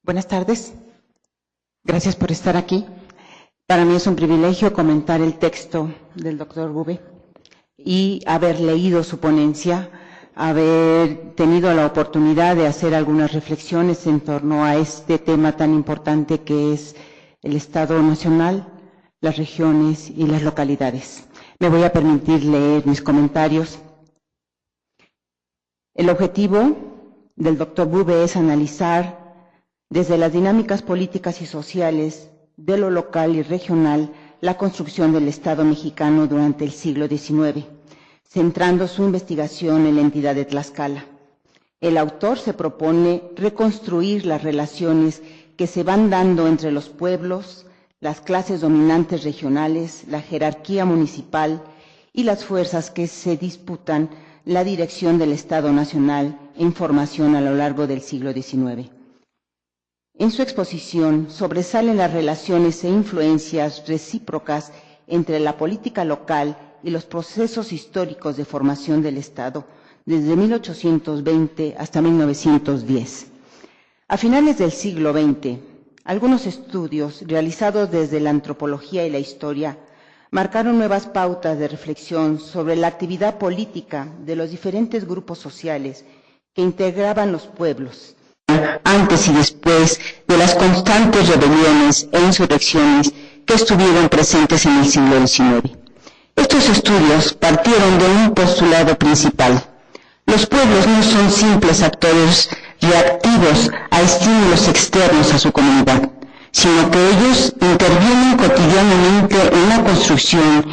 Speaker 5: Buenas tardes. Gracias por estar aquí. Para mí es un privilegio comentar el texto del doctor Bube y haber leído su ponencia, haber tenido la oportunidad de hacer algunas reflexiones en torno a este tema tan importante que es el Estado Nacional, las regiones y las localidades. Me voy a permitir leer mis comentarios. El objetivo del doctor Bube es analizar desde las dinámicas políticas y sociales de lo local y regional la construcción del Estado mexicano durante el siglo XIX, centrando su investigación en la entidad de Tlaxcala. El autor se propone reconstruir las relaciones que se van dando entre los pueblos, las clases dominantes regionales, la jerarquía municipal y las fuerzas que se disputan la dirección del Estado Nacional en formación a lo largo del siglo XIX. En su exposición sobresalen las relaciones e influencias recíprocas entre la política local y los procesos históricos de formación del Estado desde 1820 hasta 1910. A finales del siglo XX, algunos estudios realizados desde la antropología y la historia marcaron nuevas pautas de reflexión sobre la actividad política de los diferentes grupos sociales que integraban los pueblos, antes y después de las constantes rebeliones e insurrecciones que estuvieron presentes en el siglo XIX. Estos estudios partieron de un postulado principal. Los pueblos no son simples actores reactivos a estímulos externos a su comunidad, sino que ellos intervienen cotidianamente en la construcción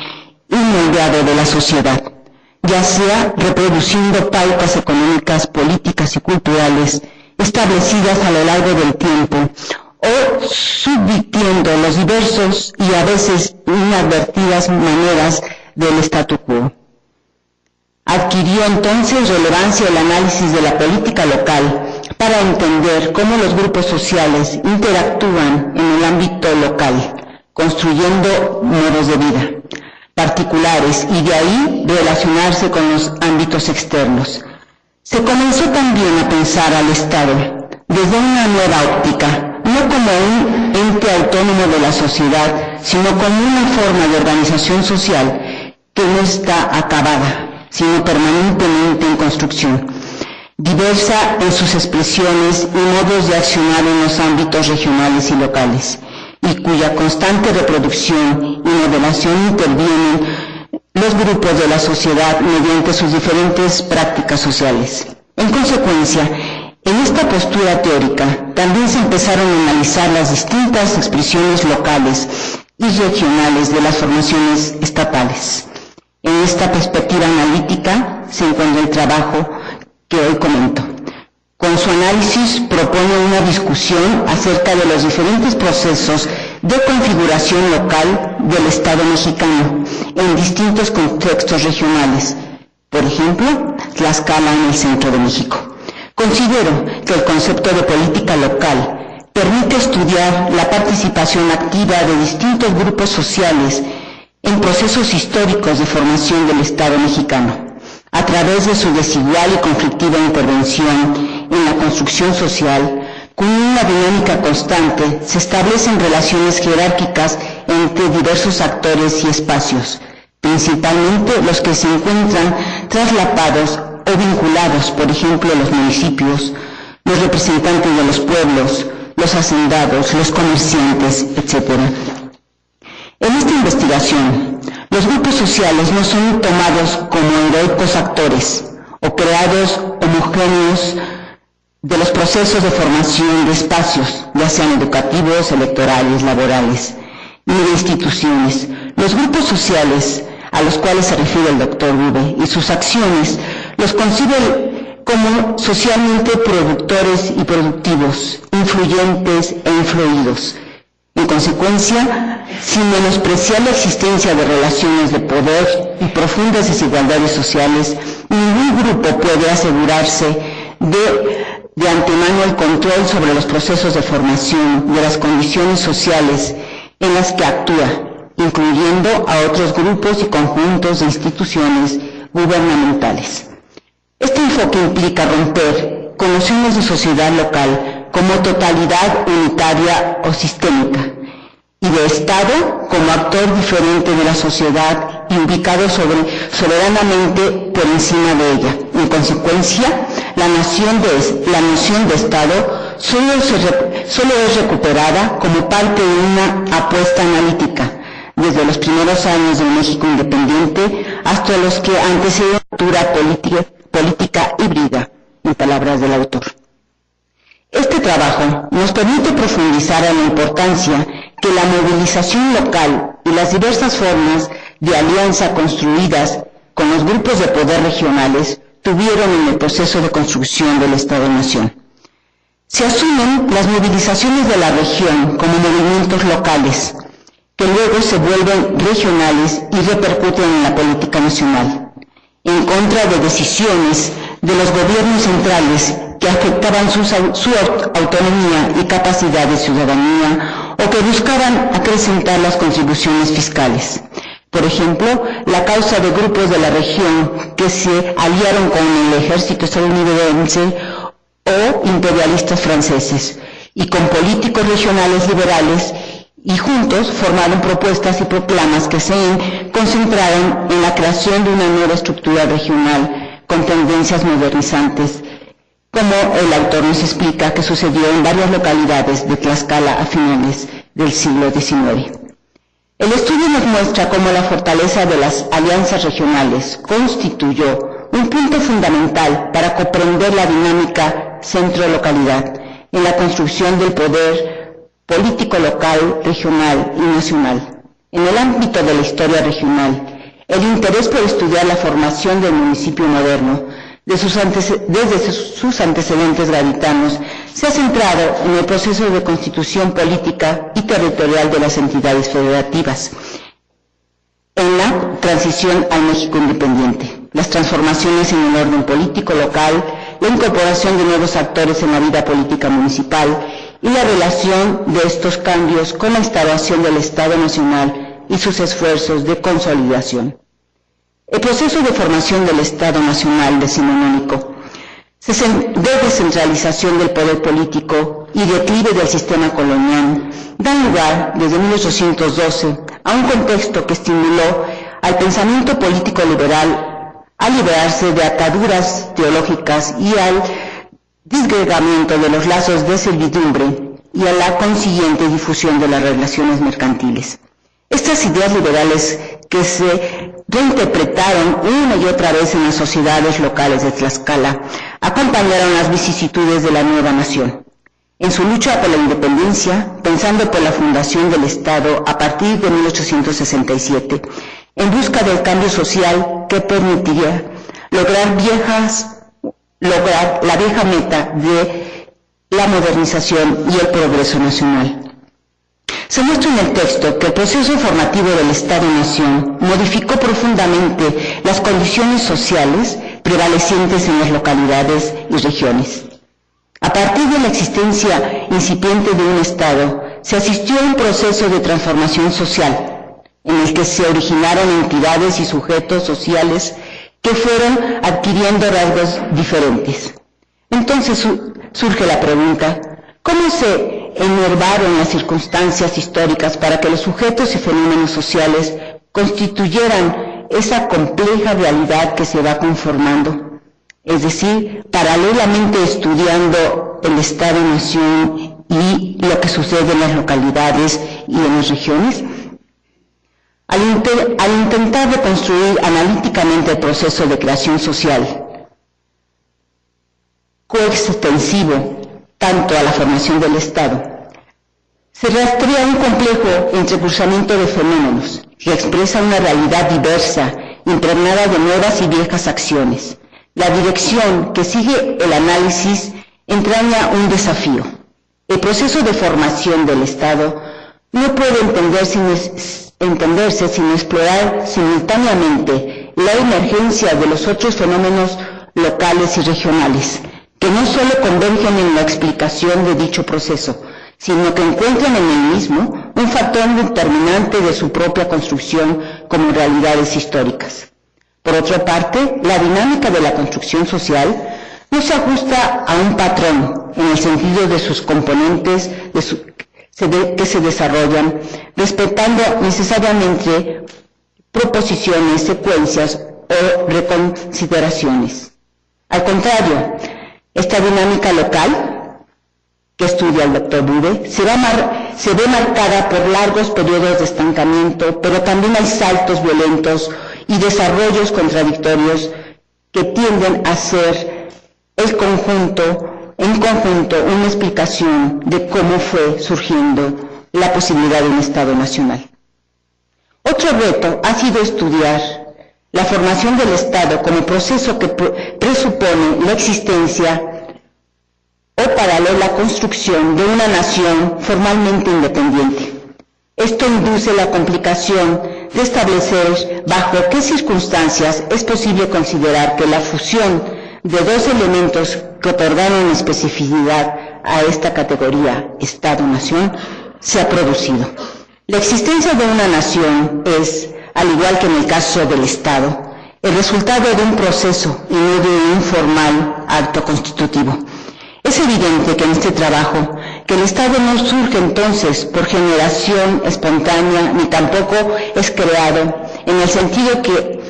Speaker 5: y moldeado de la sociedad, ya sea reproduciendo pautas económicas, políticas y culturales establecidas a lo largo del tiempo, o subvirtiendo los diversos y a veces inadvertidas maneras del statu quo. Adquirió entonces relevancia el análisis de la política local para entender cómo los grupos sociales interactúan en el ámbito local, construyendo modos de vida particulares y de ahí relacionarse con los ámbitos externos. Se comenzó también a pensar al Estado desde una nueva óptica, no como un ente autónomo de la sociedad, sino como una forma de organización social que no está acabada, sino permanentemente en construcción, diversa en sus expresiones y modos de accionar en los ámbitos regionales y locales, y cuya constante reproducción y modelación intervienen los grupos de la sociedad mediante sus diferentes prácticas sociales. En consecuencia, en esta postura teórica también se empezaron a analizar las distintas expresiones locales y regionales de las formaciones estatales. En esta perspectiva analítica se encuentra el trabajo que hoy comento. Con su análisis propone una discusión acerca de los diferentes procesos de configuración local del Estado mexicano en distintos contextos regionales, por ejemplo, Tlaxcala en el centro de México. Considero que el concepto de política local permite estudiar la participación activa de distintos grupos sociales en procesos históricos de formación del Estado mexicano, a través de su desigual y conflictiva intervención en la construcción social. Con una dinámica constante se establecen relaciones jerárquicas en igualmente diversos actores y espacios, principalmente los que se encuentran traslapados o vinculados, por ejemplo, los municipios, los representantes de los pueblos, los hacendados, los comerciantes, etc. En esta investigación, los grupos sociales no son tomados como heroicos actores o creados homogéneos de los procesos de formación de espacios, ya sean educativos, electorales, laborales, ni de instituciones. Los grupos sociales a los cuales se refiere el doctor Bube y sus acciones los concibe como socialmente productores y productivos, influyentes e influidos. En consecuencia, sin menospreciar la existencia de relaciones de poder y profundas desigualdades sociales, ningún grupo puede asegurarse de antemano el control sobre los procesos de formación de las condiciones sociales en las que actúa, incluyendo a otros grupos y conjuntos de instituciones gubernamentales. Este enfoque implica romper con nociones de sociedad local como totalidad unitaria o sistémica, y de Estado como actor diferente de la sociedad y ubicado soberanamente por encima de ella. En consecuencia, la noción de Estado solo es recuperada como parte de una apuesta analítica, desde los primeros años del México independiente hasta los que antecedieron la cultura política híbrida, en palabras del autor. Este trabajo nos permite profundizar en la importancia que la movilización local y las diversas formas de alianza construidas con los grupos de poder regionales tuvieron en el proceso de construcción del Estado-Nación. Se asumen las movilizaciones de la región como movimientos locales, que luego se vuelven regionales y repercuten en la política nacional, en contra de decisiones de los gobiernos centrales que afectaban su autonomía y capacidad de ciudadanía o que buscaban acrecentar las contribuciones fiscales. Por ejemplo, la causa de grupos de la región que se aliaron con el ejército estadounidense o imperialistas franceses y con políticos regionales liberales, y juntos formaron propuestas y proclamas que se concentraron en la creación de una nueva estructura regional con tendencias modernizantes, como el autor nos explica que sucedió en varias localidades de Tlaxcala a finales del siglo XIX. El estudio nos muestra cómo la fortaleza de las alianzas regionales constituyó un punto fundamental para comprender la dinámica centro-localidad en la construcción del poder político local, regional y nacional. En el ámbito de la historia regional, el interés por estudiar la formación del municipio moderno desde sus antecedentes gaditanos se ha centrado en el proceso de constitución política y territorial de las entidades federativas, en la transición al México independiente, las transformaciones en el orden político local, la incorporación de nuevos actores en la vida política municipal y la relación de estos cambios con la instalación del Estado Nacional y sus esfuerzos de consolidación. El proceso de formación del Estado Nacional decimonónico, de descentralización del poder político y declive del sistema colonial, da lugar, desde 1812, a un contexto que estimuló al pensamiento político liberal a liberarse de ataduras teológicas y al disgregamiento de los lazos de servidumbre y a la consiguiente difusión de las relaciones mercantiles. Estas ideas liberales que se reinterpretaron una y otra vez en las sociedades locales de Tlaxcala acompañaron las vicisitudes de la nueva nación. En su lucha por la independencia, pensando por la fundación del Estado a partir de 1867, en busca del cambio social que permitiría lograr la vieja meta de la modernización y el progreso nacional. Se muestra en el texto que el proceso formativo del Estado-Nación modificó profundamente las condiciones sociales prevalecientes en las localidades y regiones. A partir de la existencia incipiente de un Estado, se asistió a un proceso de transformación social, en el que se originaron entidades y sujetos sociales que fueron adquiriendo rasgos diferentes. Entonces surge la pregunta, ¿cómo se enervaron las circunstancias históricas para que los sujetos y fenómenos sociales constituyeran esa compleja realidad que se va conformando. Es decir, paralelamente estudiando el Estado-Nación y lo que sucede en las localidades y en las regiones, al intentar reconstruir analíticamente el proceso de creación social, coextensivo tanto a la formación del Estado, se rastrea un complejo entrecruzamiento de fenómenos que expresa una realidad diversa, impregnada de nuevas y viejas acciones. La dirección que sigue el análisis entraña un desafío. El proceso de formación del Estado no puede entenderse sin explorar simultáneamente la emergencia de los otros fenómenos locales y regionales, que no solo convergen en la explicación de dicho proceso, sino que encuentran en el mismo un factor determinante de su propia construcción como realidades históricas. Por otra parte, la dinámica de la construcción social no se ajusta a un patrón en el sentido de sus componentes que se desarrollan, respetando necesariamente proposiciones, secuencias o reconsideraciones. Al contrario, esta dinámica local que estudia el doctor Bube se ve marcada por largos periodos de estancamiento, pero también hay saltos violentos y desarrollos contradictorios que tienden a ser en conjunto una explicación de cómo fue surgiendo la posibilidad de un Estado nacional. Otro reto ha sido estudiar la formación del Estado como proceso que presupone la existencia o paralela construcción de una nación formalmente independiente. Esto induce la complicación de establecer bajo qué circunstancias es posible considerar que la fusión de dos elementos que otorgaron especificidad a esta categoría Estado-Nación se ha producido. La existencia de una nación es, al igual que en el caso del Estado, el resultado de un proceso y no de un formal acto constitutivo. Es evidente que en este trabajo, que el Estado no surge entonces por generación espontánea, ni tampoco es creado en el sentido que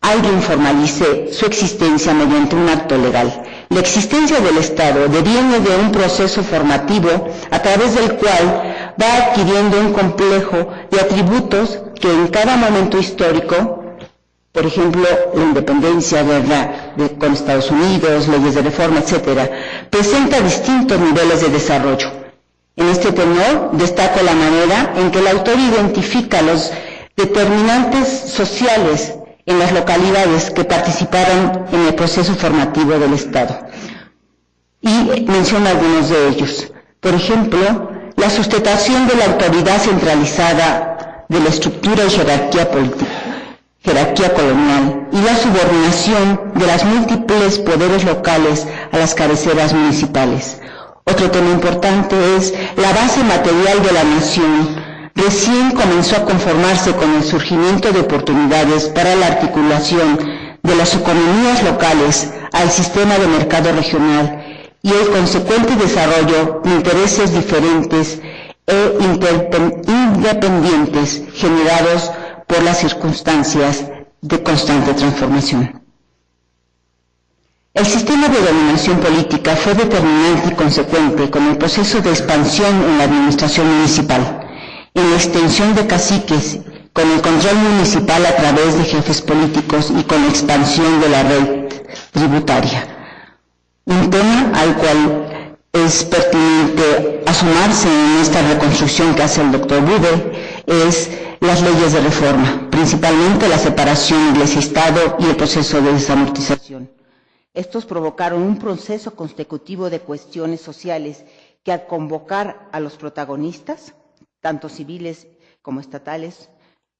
Speaker 5: alguien formalice su existencia mediante un acto legal. La existencia del Estado deviene de un proceso formativo a través del cual va adquiriendo un complejo de atributos que en cada momento histórico, por ejemplo, la independencia, guerra con Estados Unidos, leyes de reforma, etcétera, presenta distintos niveles de desarrollo. En este tenor, destaco la manera en que el autor identifica los determinantes sociales en las localidades que participaron en el proceso formativo del Estado. Y menciona algunos de ellos. Por ejemplo, la sustentación de la autoridad centralizada de la estructura y jerarquía política, jerarquía colonial, y la subordinación de los múltiples poderes locales a las cabeceras municipales. Otro tema importante es la base material de la nación. Recién comenzó a conformarse con el surgimiento de oportunidades para la articulación de las economías locales al sistema de mercado regional y el consecuente desarrollo de intereses diferentes e independientes generados por las circunstancias de constante transformación. El sistema de dominación política fue determinante y consecuente con el proceso de expansión en la administración municipal, en la extensión de caciques, con el control municipal a través de jefes políticos y con la expansión de la red tributaria. Un tema al cual es pertinente asomarse en esta reconstrucción que hace el doctor Bube es las leyes de reforma, principalmente la separación Iglesia-Estado y el proceso de desamortización. Estos provocaron un proceso consecutivo de cuestiones sociales que, al convocar a los protagonistas, tanto civiles como estatales,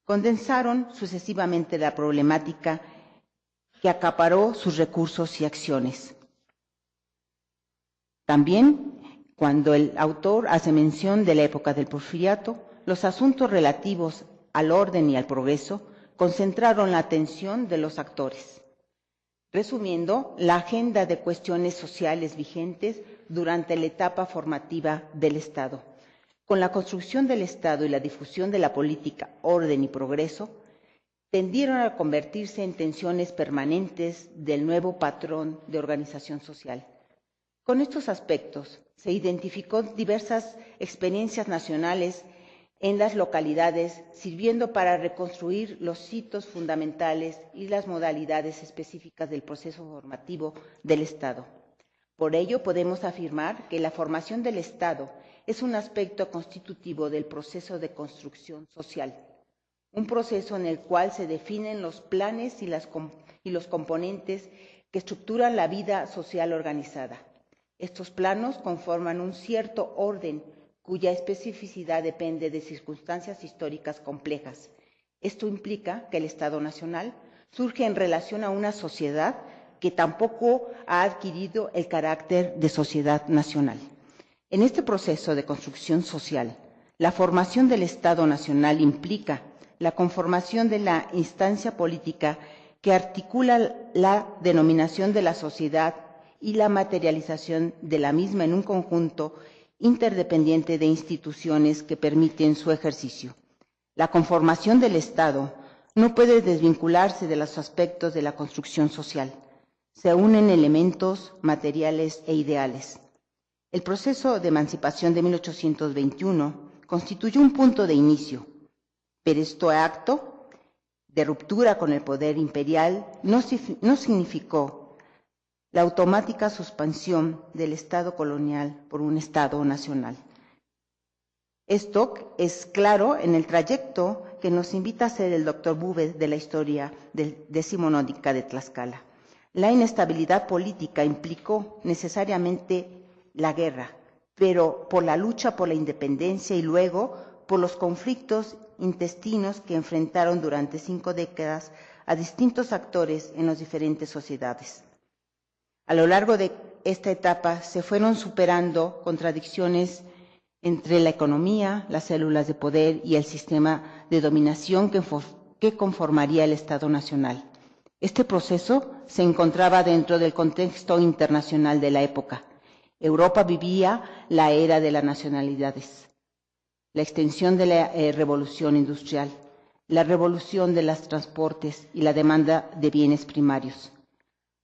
Speaker 5: condensaron sucesivamente la problemática que acaparó sus recursos y acciones. También, cuando el autor hace mención de la época del Porfiriato, los asuntos relativos al orden y al progreso concentraron la atención de los actores. Resumiendo, la agenda de cuestiones sociales vigentes durante la etapa formativa del Estado. Con la construcción del Estado y la difusión de la política orden y progreso, tendieron a convertirse en tensiones permanentes del nuevo patrón de organización social. Con estos aspectos se identificó diversas experiencias nacionales en las localidades, sirviendo para reconstruir los hitos fundamentales y las modalidades específicas del proceso formativo del Estado. Por ello, podemos afirmar que la formación del Estado es un aspecto constitutivo del proceso de construcción social, un proceso en el cual se definen los planes y los componentes que estructuran la vida social organizada. Estos planos conforman un cierto orden cuya especificidad depende de circunstancias históricas complejas. Esto implica que el Estado Nacional surge en relación a una sociedad que tampoco ha adquirido el carácter de sociedad nacional. En este proceso de construcción social, la formación del Estado Nacional implica la conformación de la instancia política que articula la denominación de la sociedad y la materialización de la misma en un conjunto interdependiente de instituciones que permiten su ejercicio. La conformación del Estado no puede desvincularse de los aspectos de la construcción social. Se unen elementos materiales e ideales. El proceso de emancipación de 1821 constituyó un punto de inicio, pero este acto de ruptura con el poder imperial no significó la automática suspensión del Estado colonial por un Estado nacional. Esto es claro en el trayecto que nos invita a hacer el doctor Bube de la historia decimonónica de Tlaxcala. La inestabilidad política implicó necesariamente la guerra, pero por la lucha por la independencia y luego por los conflictos intestinos que enfrentaron durante 5 décadas a distintos actores en las diferentes sociedades. A lo largo de esta etapa se fueron superando contradicciones entre la economía, las células de poder y el sistema de dominación que conformaría el Estado Nacional. Este proceso se encontraba dentro del contexto internacional de la época. Europa vivía la era de las nacionalidades, la extensión de la revolución industrial, la revolución de los transportes y la demanda de bienes primarios.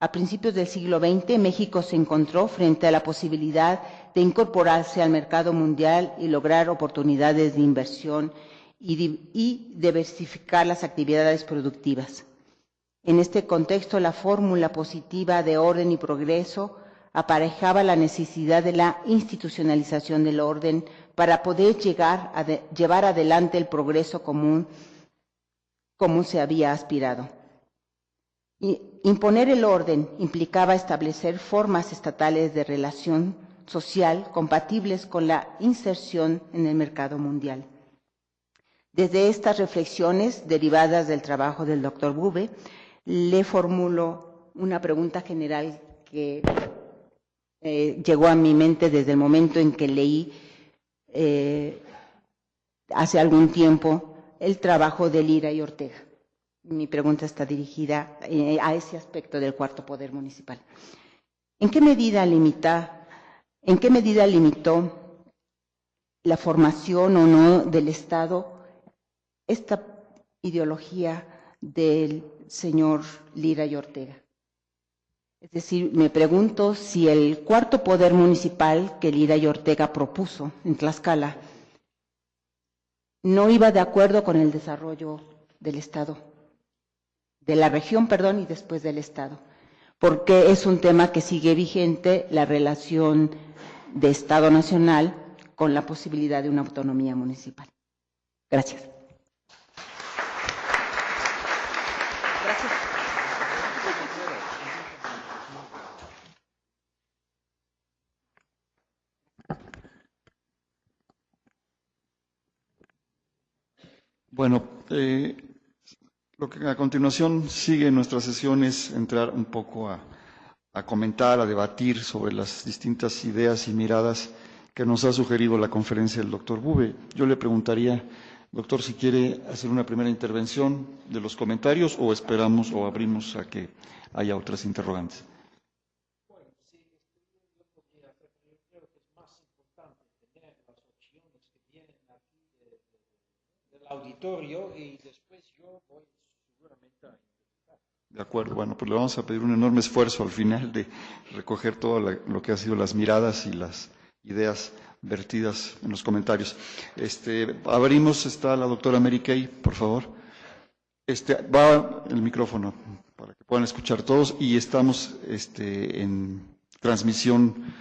Speaker 5: A principios del siglo XX, México se encontró frente a la posibilidad de incorporarse al mercado mundial y lograr oportunidades de inversión y diversificar las actividades productivas. En este contexto, la fórmula positiva de orden y progreso aparejaba la necesidad de la institucionalización del orden para poder llevar adelante el progreso común como se había aspirado. Imponer el orden implicaba establecer formas estatales de relación social compatibles con la inserción en el mercado mundial. Desde estas reflexiones derivadas del trabajo del doctor Bube, le formulo una pregunta general que llegó a mi mente desde el momento en que leí hace algún tiempo el trabajo de Lira y Ortega. Mi pregunta está dirigida a ese aspecto del cuarto poder municipal. ¿En qué medida limitó la formación o no del Estado esta ideología del señor Lira y Ortega? Es decir, me pregunto si el cuarto poder municipal que Lira y Ortega propuso en Tlaxcala no iba de acuerdo con el desarrollo del Estado, de la región, y después del Estado, porque es un tema que sigue vigente, la relación de Estado Nacional con la posibilidad de una autonomía municipal. Gracias. Gracias.
Speaker 1: Bueno, lo que a continuación sigue en nuestra sesión es entrar un poco a comentar, a debatir sobre las distintas ideas y miradas que nos ha sugerido la conferencia del doctor Bube. Yo le preguntaría, doctor, si quiere hacer una primera intervención de los comentarios o esperamos o abrimos a que haya otras interrogantes.
Speaker 6: Bueno, sí, yo podría hacer del auditorio y después yo voy seguramente a...
Speaker 1: De acuerdo, bueno, pues le vamos a pedir un enorme esfuerzo al final de recoger todo lo que ha sido las miradas y las ideas vertidas en los comentarios. Abrimos, está la doctora Mary Kay, por favor. Va el micrófono para que puedan escuchar todos y estamos en transmisión,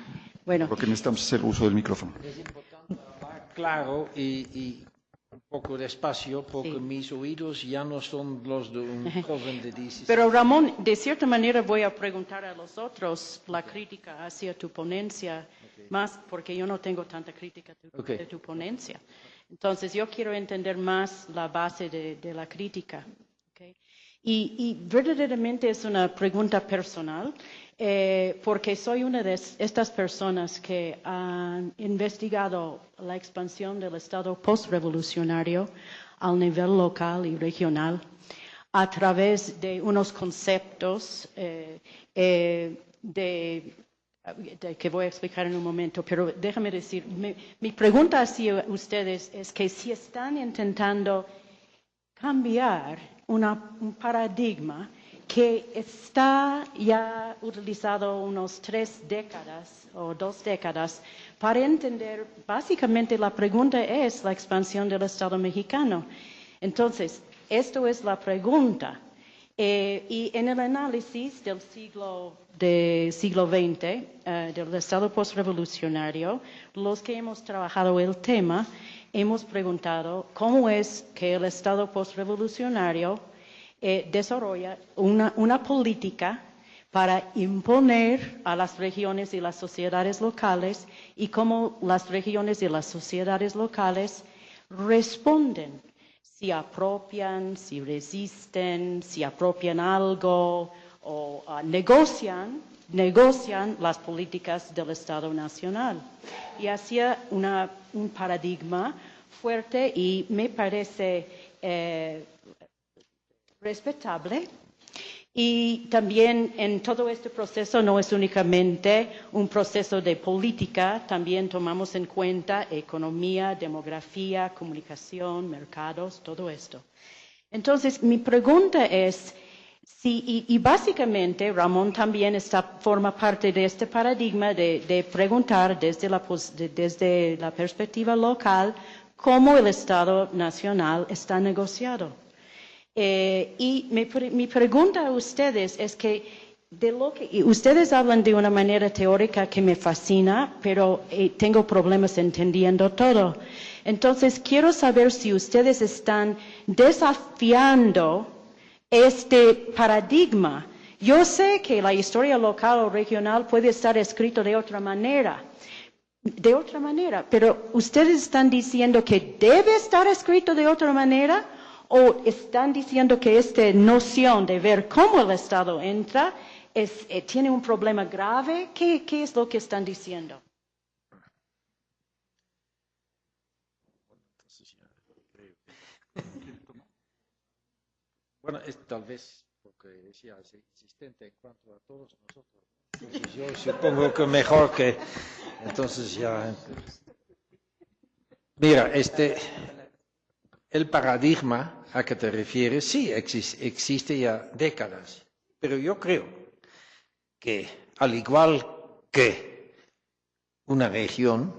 Speaker 7: Bueno,
Speaker 1: lo que necesitamos es hacer uso del micrófono.
Speaker 6: Es importante hablar claro y un poco despacio porque
Speaker 7: Sí.
Speaker 6: mis oídos ya no son los de un joven de 16.
Speaker 7: pero Ramón, de cierta manera voy a preguntar a los otros la crítica hacia tu ponencia, más porque yo no tengo tanta crítica de tu ponencia. Entonces, yo quiero entender más la base de la crítica. ¿Okay? Y verdaderamente es una pregunta personal, porque soy una de estas personas que han investigado la expansión del Estado postrevolucionario al nivel local y regional a través de unos conceptos que voy a explicar en un momento, pero déjame decir, mi pregunta hacia ustedes es que si están intentando cambiar un paradigma que está ya utilizado unos 3 décadas o 2 décadas para entender, básicamente la pregunta es la expansión del Estado mexicano. Entonces, esto es la pregunta. Y en el análisis del siglo XX, del Estado postrevolucionario, los que hemos trabajado el tema, hemos preguntado cómo es que el Estado postrevolucionario desarrolla una política para imponer a las regiones y las sociedades locales y cómo las regiones y las sociedades locales responden. Si apropian, si resisten, si apropian algo o negocian las políticas del Estado Nacional. Y hacía un paradigma fuerte y me parece respetable. Y también en todo este proceso no es únicamente un proceso de política, también tomamos en cuenta economía, demografía, comunicación, mercados, todo esto. Entonces, mi pregunta es, y básicamente Ramón también forma parte de este paradigma de preguntar desde la perspectiva local cómo el Estado Nacional está negociado. Y mi pregunta a ustedes es que ustedes hablan de una manera teórica que me fascina, pero tengo problemas entendiendo todo. Entonces, quiero saber si ustedes están desafiando este paradigma. Yo sé que la historia local o regional puede estar escrito de otra manera, pero ustedes están diciendo que debe estar escrito de otra manera. ¿O están diciendo que esta noción de ver cómo el Estado entra tiene un problema grave? ¿Qué es lo que están diciendo?
Speaker 6: Bueno, es tal vez porque decía es existente en cuanto a todos nosotros. Entonces yo supongo que mejor que... Entonces ya... Mira, el paradigma a que te refieres, sí, existe ya décadas, pero yo creo que al igual que una región,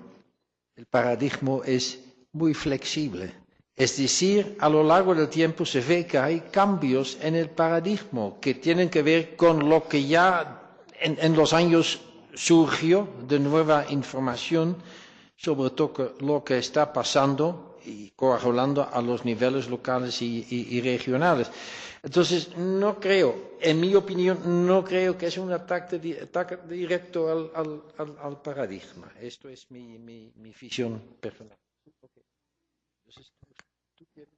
Speaker 6: el paradigma es muy flexible. Es decir, a lo largo del tiempo se ve que hay cambios en el paradigma que tienen que ver con lo que ya en los años surgió de nueva información, sobre todo lo que está pasando y correlando a los niveles locales y regionales. Entonces, no creo, en mi opinión, no creo que es un ataque directo al paradigma. Esto es mi visión personal. Okay. Entonces, ¿tú quieres?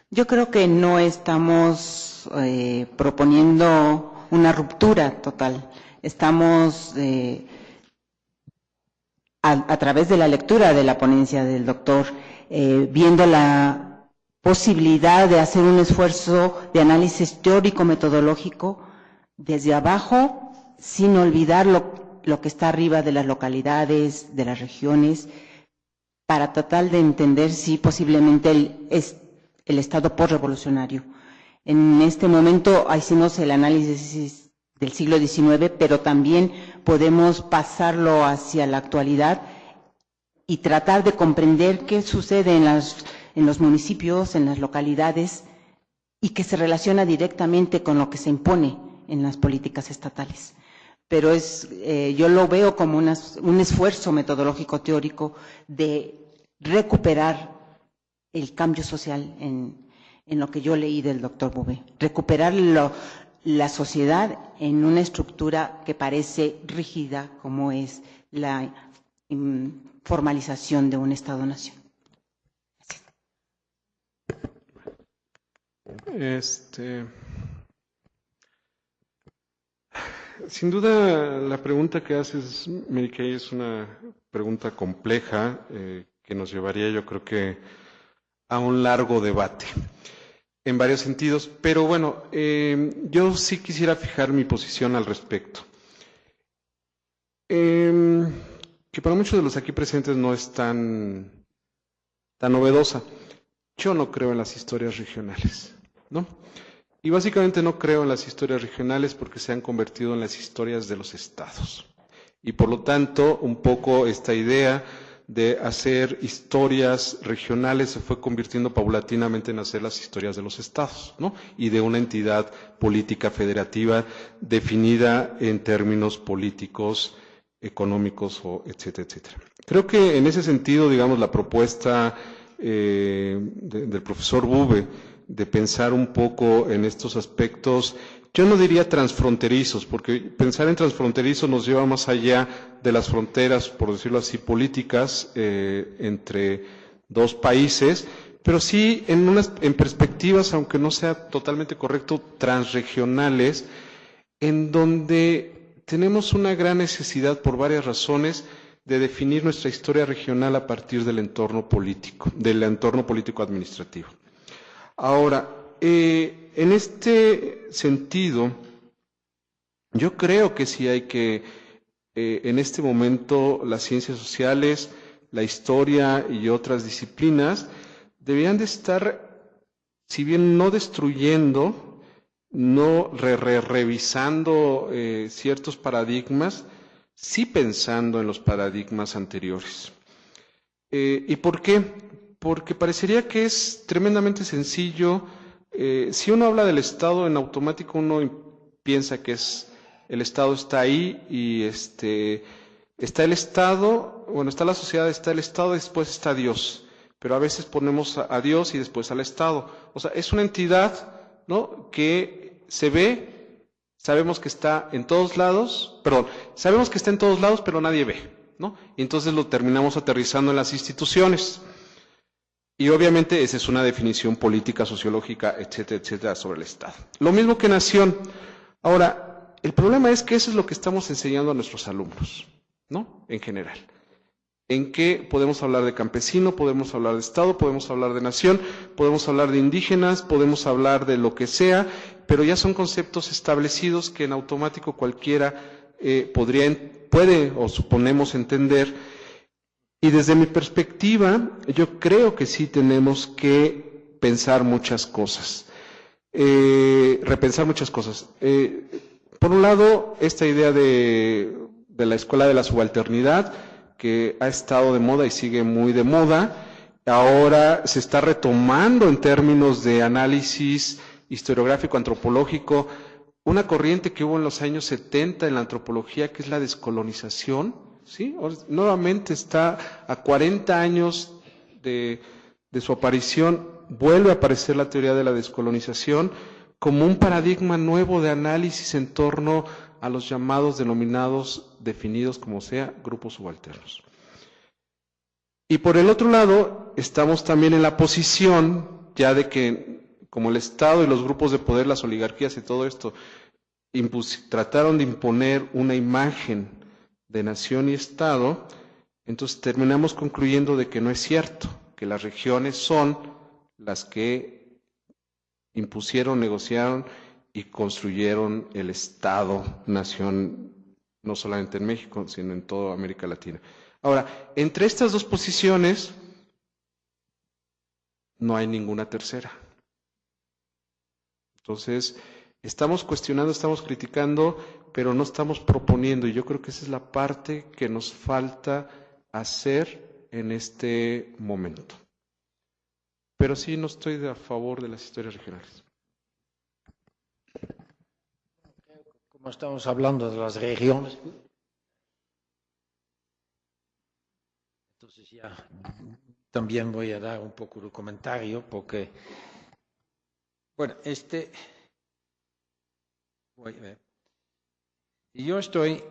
Speaker 5: Yo creo que no estamos proponiendo una ruptura total. Estamos, a través de la lectura de la ponencia del doctor, viendo la posibilidad de hacer un esfuerzo de análisis teórico-metodológico desde abajo sin olvidar lo que está arriba de las localidades, de las regiones, para tratar de entender si posiblemente el Estado postrevolucionario. En este momento hicimos el análisis del siglo XIX, pero también podemos pasarlo hacia la actualidad y tratar de comprender qué sucede en los municipios, en las localidades, y que se relaciona directamente con lo que se impone en las políticas estatales. Pero yo lo veo como un esfuerzo metodológico teórico de recuperar el cambio social en lo que yo leí del doctor Bouvet, recuperar la sociedad en una estructura que parece rígida, como es la formalización de un Estado-nación.
Speaker 2: Sin duda, la pregunta que haces, Mary Kay, es una pregunta compleja que nos llevaría, yo creo que, a un largo debate en varios sentidos. Pero bueno, yo sí quisiera fijar mi posición al respecto. Que para muchos de los aquí presentes no es tan novedosa. Yo no creo en las historias regionales, ¿no? Y básicamente no creo en las historias regionales porque se han convertido en las historias de los estados. Y por lo tanto, un poco esta idea de hacer historias regionales se fue convirtiendo paulatinamente en hacer las historias de los estados, ¿no? Y de una entidad política federativa definida en términos políticos, económicos, etcétera, etcétera. Creo que en ese sentido, digamos, la propuesta del profesor Bouvet de pensar un poco en estos aspectos, yo no diría transfronterizos, porque pensar en transfronterizos nos lleva más allá de las fronteras, por decirlo así, políticas entre dos países, pero sí en perspectivas, aunque no sea totalmente correcto, transregionales, en donde tenemos una gran necesidad por varias razones de definir nuestra historia regional a partir del entorno político administrativo. Ahora, en este sentido, yo creo que sí hay que, en este momento, las ciencias sociales, la historia y otras disciplinas deberían de estar, si bien no destruyendo, no revisando ciertos paradigmas, sí pensando en los paradigmas anteriores. ¿Y por qué? Porque parecería que es tremendamente sencillo. Si uno habla del Estado, en automático uno piensa que el Estado está ahí y está el Estado, bueno, está la sociedad, está el Estado y después está Dios. Pero a veces ponemos a Dios y después al Estado. O sea, es una entidad, ¿no?, que se ve, sabemos que está en todos lados, sabemos que está en todos lados, pero nadie ve, ¿no? Y entonces lo terminamos aterrizando en las instituciones. Y obviamente esa es una definición política, sociológica, etcétera, etcétera, sobre el Estado. Lo mismo que nación. Ahora, el problema es que eso es lo que estamos enseñando a nuestros alumnos, ¿no?, en general. En que podemos hablar de campesino, podemos hablar de Estado, podemos hablar de nación, podemos hablar de indígenas, podemos hablar de lo que sea, pero ya son conceptos establecidos que en automático cualquiera puede o suponemos entender. Y desde mi perspectiva, yo creo que sí tenemos que pensar muchas cosas, repensar muchas cosas. Por un lado, esta idea de la escuela de la subalternidad, que ha estado de moda y sigue muy de moda, ahora se está retomando en términos de análisis historiográfico, antropológico, una corriente que hubo en los años 70 en la antropología, que es la descolonización, ¿sí? Nuevamente está a 40 años de su aparición, vuelve a aparecer la teoría de la descolonización como un paradigma nuevo de análisis en torno a los llamados, denominados, definidos como sea, grupos subalternos. Y por el otro lado, estamos también en la posición ya de que, como el Estado y los grupos de poder, las oligarquías y todo esto, trataron de imponer una imagen de nación y Estado, entonces terminamos concluyendo de que no es cierto, que las regiones son las que impusieron, negociaron y construyeron el Estado-nación, no solamente en México, sino en toda América Latina. Ahora, entre estas dos posiciones no hay ninguna tercera. Entonces, estamos cuestionando, estamos criticando, pero no estamos proponiendo, y yo creo que esa es la parte que nos falta hacer en este momento. Pero sí no estoy a favor de las historias regionales.
Speaker 6: Como estamos hablando de las regiones, entonces ya también voy a dar un poco de comentario, porque, bueno, voy a ver. Yo estoy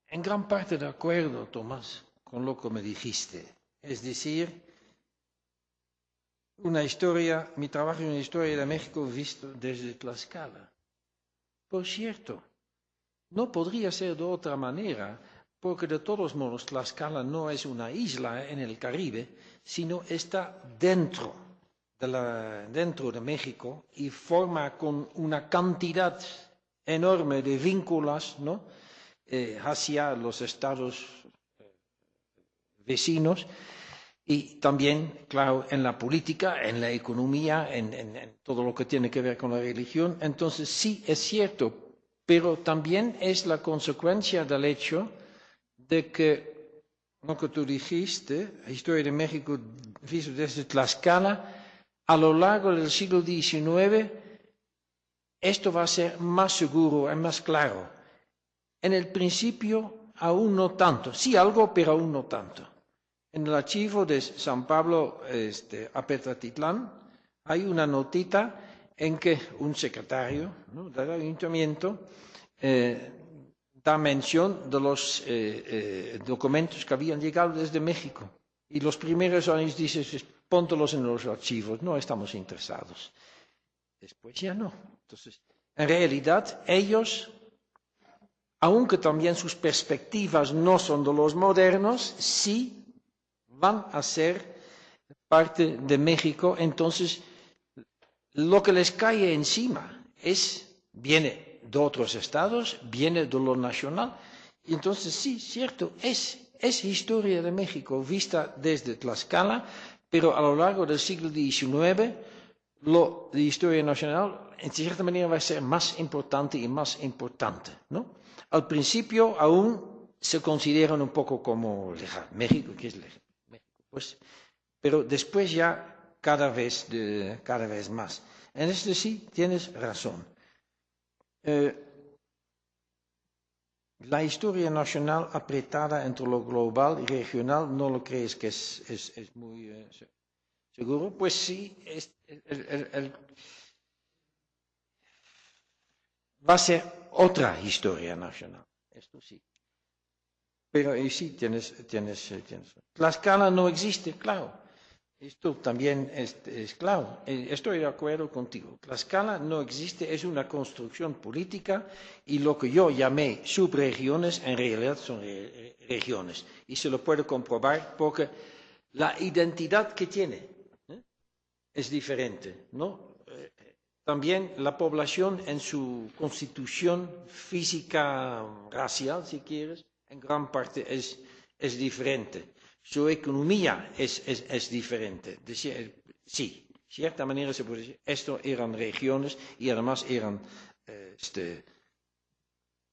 Speaker 6: en gran parte de acuerdo, Tomás, con lo que me dijiste. Es decir, mi trabajo en una historia de México visto desde Tlaxcala. Por cierto, no podría ser de otra manera, porque de todos modos Tlaxcala no es una isla en el Caribe, sino está dentro de México y forma con una cantidad enorme de vínculos, ¿no?, hacia los estados vecinos y también, claro, en la política, en la economía, en todo lo que tiene que ver con la religión. Entonces sí, es cierto, pero también es la consecuencia del hecho de que, lo que tú dijiste, la historia de México visto desde Tlaxcala, a lo largo del siglo XIX, esto va a ser más seguro y más claro. En el principio, aún no tanto. Sí, algo, pero aún no tanto. En el archivo de San Pablo Apetatitlán hay una notita en que un secretario, ¿no?, del ayuntamiento da mención de los documentos que habían llegado desde México. Y los primeros años dices, póntelos en los archivos, no estamos interesados. Después ya no. Entonces, en realidad, ellos, aunque también sus perspectivas no son de los modernos, sí van a ser parte de México. Entonces, lo que les cae encima viene de otros estados, viene de lo nacional. Y entonces, sí, cierto, es historia de México vista desde Tlaxcala, pero a lo largo del siglo XIX, lo de historia nacional, en cierta manera, va a ser más importante y más importante, ¿no? Al principio aún se consideran un poco como lejano. México, ¿qué es lejano? Pues, pero después ya cada vez más. En esto sí tienes razón. La historia nacional apretada entre lo global y regional, ¿no lo crees que es muy seguro? Pues sí, va a ser otra historia nacional, esto sí. Pero sí, tienes. Tlaxcala no existe, claro. Esto también es claro. Estoy de acuerdo contigo. Tlaxcala no existe, es una construcción política y lo que yo llamé subregiones en realidad son regiones. Y se lo puedo comprobar porque la identidad que tiene es diferente, ¿no? También la población en su constitución física, racial, si quieres, en gran parte es diferente. Su economía es diferente. Sí, de cierta manera se puede decir, esto eran regiones y además eran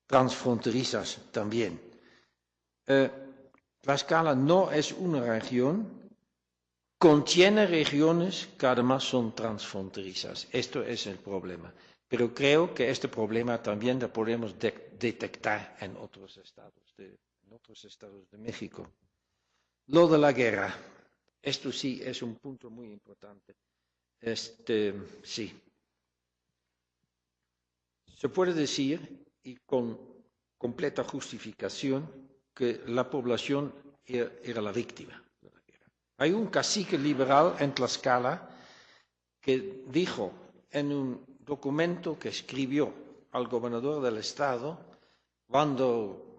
Speaker 6: transfronterizas también. Tlaxcala no es una región, contiene regiones que además son transfronterizas. Esto es el problema. Pero creo que este problema también lo podemos detectar en otros estados de México. Lo de la guerra. Esto sí es un punto muy importante. Sí. Se puede decir, y con completa justificación, que la población era la víctima de la guerra. Hay un cacique liberal en Tlaxcala que dijo en un documento que escribió al gobernador del estado, cuando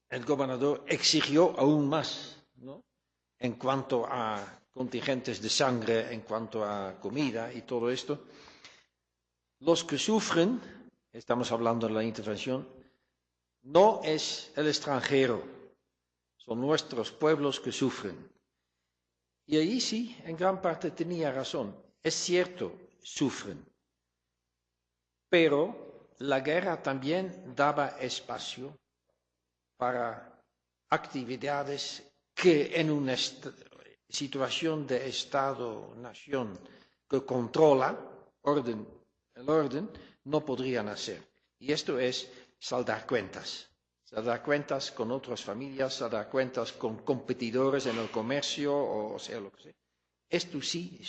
Speaker 6: el gobernador exigió aún más, ¿no?, en cuanto a contingentes de sangre, en cuanto a comida y todo esto, Los que sufren, estamos hablando de la intervención, no es el extranjero, son nuestros pueblos que sufren. Y ahí sí, en gran parte tenía razón. Es cierto, sufren. Pero la guerra también daba espacio para actividades que en una situación de Estado-nación que controla el orden, no podrían hacer. Y esto es saldar cuentas. Saldar cuentas con otras familias, saldar cuentas con competidores en el comercio, o sea, lo que sea. Esto sí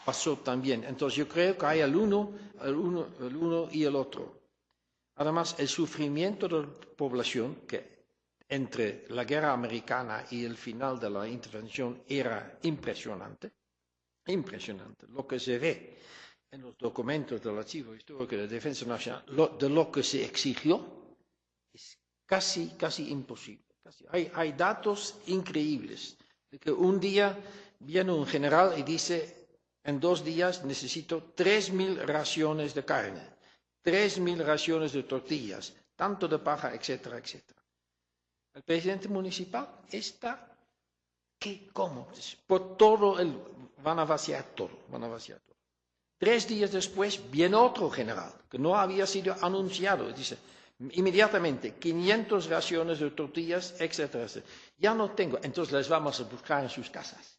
Speaker 6: pasó también. Entonces yo creo que hay el uno y el otro. Además, el sufrimiento de la población, que entre la guerra americana y el final de la intervención era impresionante. Impresionante. Lo que se ve en los documentos del Archivo Histórico de Defensa Nacional, de lo que se exigió, es casi imposible. Hay datos increíbles. De que un día viene un general y dice, en 2 días necesito 3.000 raciones de carne, 3.000 raciones de tortillas, tanto de paja, etcétera, etcétera. El presidente municipal está, ¿cómo? Por todo van a vaciar todo. 3 días después viene otro general, que no había sido anunciado, dice, inmediatamente 500 raciones de tortillas, etcétera, etcétera. Ya no tengo, entonces les vamos a buscar en sus casas.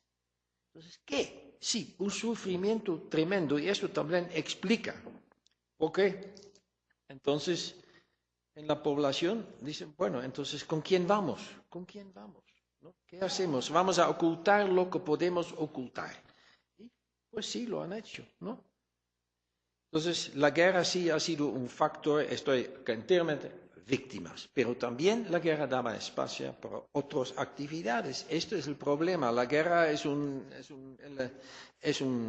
Speaker 6: Entonces, ¿qué? Sí, un sufrimiento tremendo, y esto también explica por qué. Entonces, en la población dicen, bueno, entonces, ¿con quién vamos? ¿Con quién vamos? ¿No? ¿Qué hacemos? Vamos a ocultar lo que podemos ocultar. Y, pues sí, lo han hecho, ¿no? Entonces, la guerra sí ha sido un factor, estoy enteramente víctimas, pero también la guerra daba espacio para otras actividades. Este es el problema. La guerra es un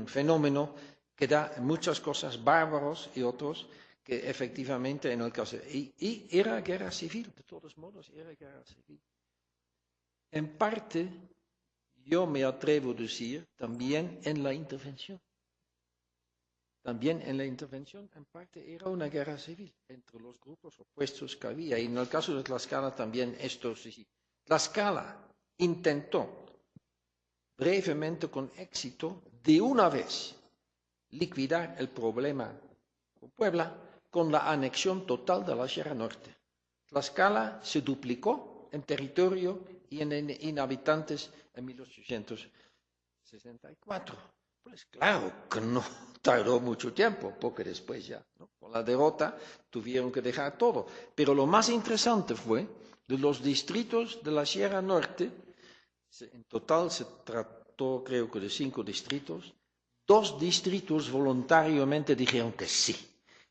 Speaker 6: fenómeno que da muchas cosas bárbaros y otros que efectivamente en el caso... Y era guerra civil, de todos modos, era guerra civil. En parte, yo me atrevo a decir, también en la intervención. También en la intervención, en parte, era una guerra civil entre los grupos opuestos que había. Y en el caso de Tlaxcala también esto sí. Tlaxcala intentó brevemente con éxito de una vez liquidar el problema con Puebla con la anexión total de la Sierra Norte. Tlaxcala se duplicó en territorio y en habitantes en 1864. Pues claro que no tardó mucho tiempo, porque después ya, ¿no? Con la derrota tuvieron que dejar todo. Pero lo más interesante fue, de los distritos de la Sierra Norte, en total se trató creo que de 5 distritos, 2 distritos voluntariamente dijeron que sí,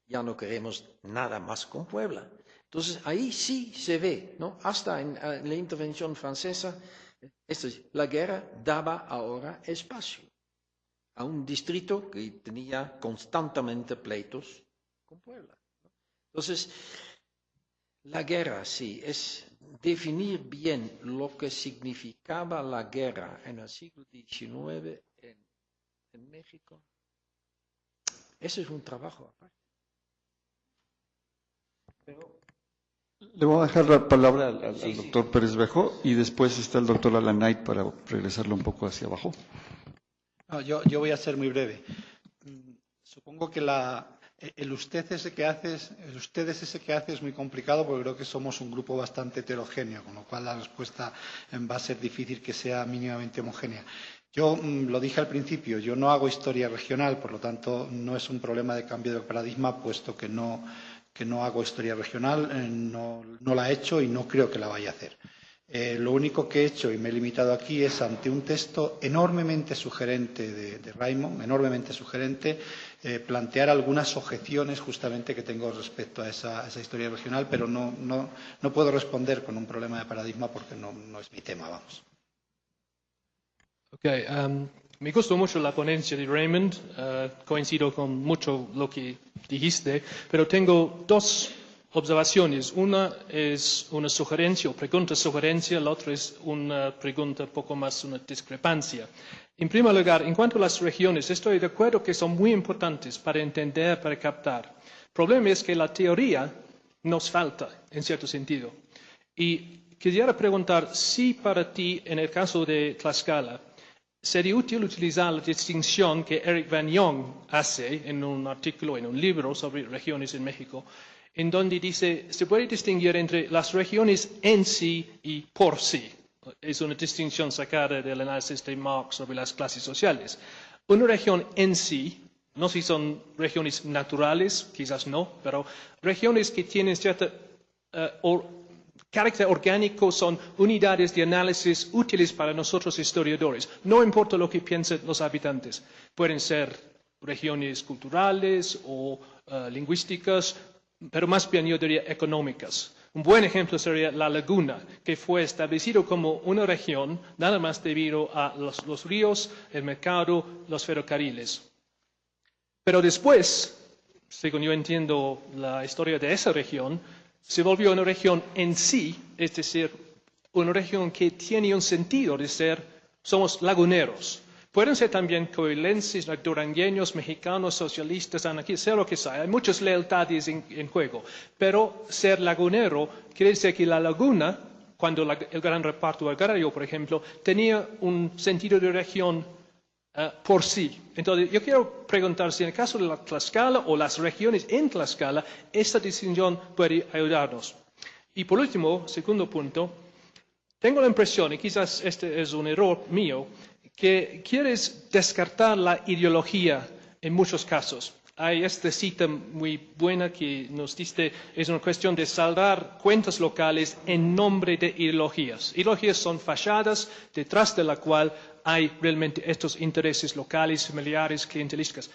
Speaker 6: ya no queremos nada más con Puebla. Entonces ahí sí se ve, ¿no? Hasta en la intervención francesa, la guerra daba ahora espacio a un distrito que tenía constantemente pleitos con Puebla. Entonces, la guerra, sí, es definir bien lo que significaba la guerra en el siglo XIX en México. Ese es un trabajo aparte. Pero...
Speaker 1: Le voy a dejar la palabra al doctor Pérez Bejo y después está el doctor Alan Knight para regresarlo un poco hacia abajo.
Speaker 4: No, yo voy a ser muy breve. Supongo que el ustedes ese que hace es muy complicado porque creo que somos un grupo bastante heterogéneo, con lo cual la respuesta va a ser difícil que sea mínimamente homogénea. Yo lo dije al principio, yo no hago historia regional, por lo tanto no es un problema de cambio de paradigma, puesto que no hago historia regional, no la he hecho y no creo que la vaya a hacer. Lo único que he hecho, y me he limitado aquí, es ante un texto enormemente sugerente de Raymond, enormemente sugerente, plantear algunas objeciones justamente que tengo respecto a esa historia regional, pero no puedo responder con un problema de paradigma porque no es mi tema, vamos.
Speaker 8: Okay, me gustó mucho la ponencia de Raymond, coincido con mucho lo que dijiste, pero tengo 2 observaciones. Una es una sugerencia o pregunta-sugerencia, la otra es una pregunta poco más una discrepancia. En primer lugar, en cuanto a las regiones, estoy de acuerdo que son muy importantes para entender, para captar. El problema es que la teoría nos falta, en cierto sentido. Y quisiera preguntar si para ti, en el caso de Tlaxcala, sería útil utilizar la distinción que Eric Van Jong hace en un artículo, en un libro sobre regiones en México, en donde dice, se puede distinguir entre las regiones en sí y por sí. Es una distinción sacada del análisis de Marx sobre las clases sociales. Una región en sí, no sé si son regiones naturales, quizás no, pero regiones que tienen cierto carácter orgánico, son unidades de análisis útiles para nosotros historiadores. No importa lo que piensen los habitantes. Pueden ser regiones culturales o lingüísticas, pero más bien yo diría económicas. Un buen ejemplo sería La Laguna, que fue establecido como una región nada más debido a los ríos, el mercado, los ferrocarriles. Pero después, según yo entiendo la historia de esa región, se volvió una región en sí, es decir, una región que tiene un sentido de ser, somos laguneros. Pueden ser también coahuilenses, durangueños, mexicanos, socialistas, anarquistas, sea lo que sea. Hay muchas lealtades en juego. Pero ser lagunero quiere decir que la laguna, cuando el gran reparto agrario, por ejemplo, tenía un sentido de región por sí. Entonces, yo quiero preguntar si en el caso de la Tlaxcala o las regiones en Tlaxcala, esta distinción puede ayudarnos. Y por último, segundo punto, tengo la impresión, y quizás este es un error mío, que quieres descartar la ideología en muchos casos. Hay esta cita muy buena que nos dice, es una cuestión de saldar cuentas locales en nombre de ideologías. Ideologías son fachadas detrás de la cual hay realmente estos intereses locales, familiares, clientelísticos.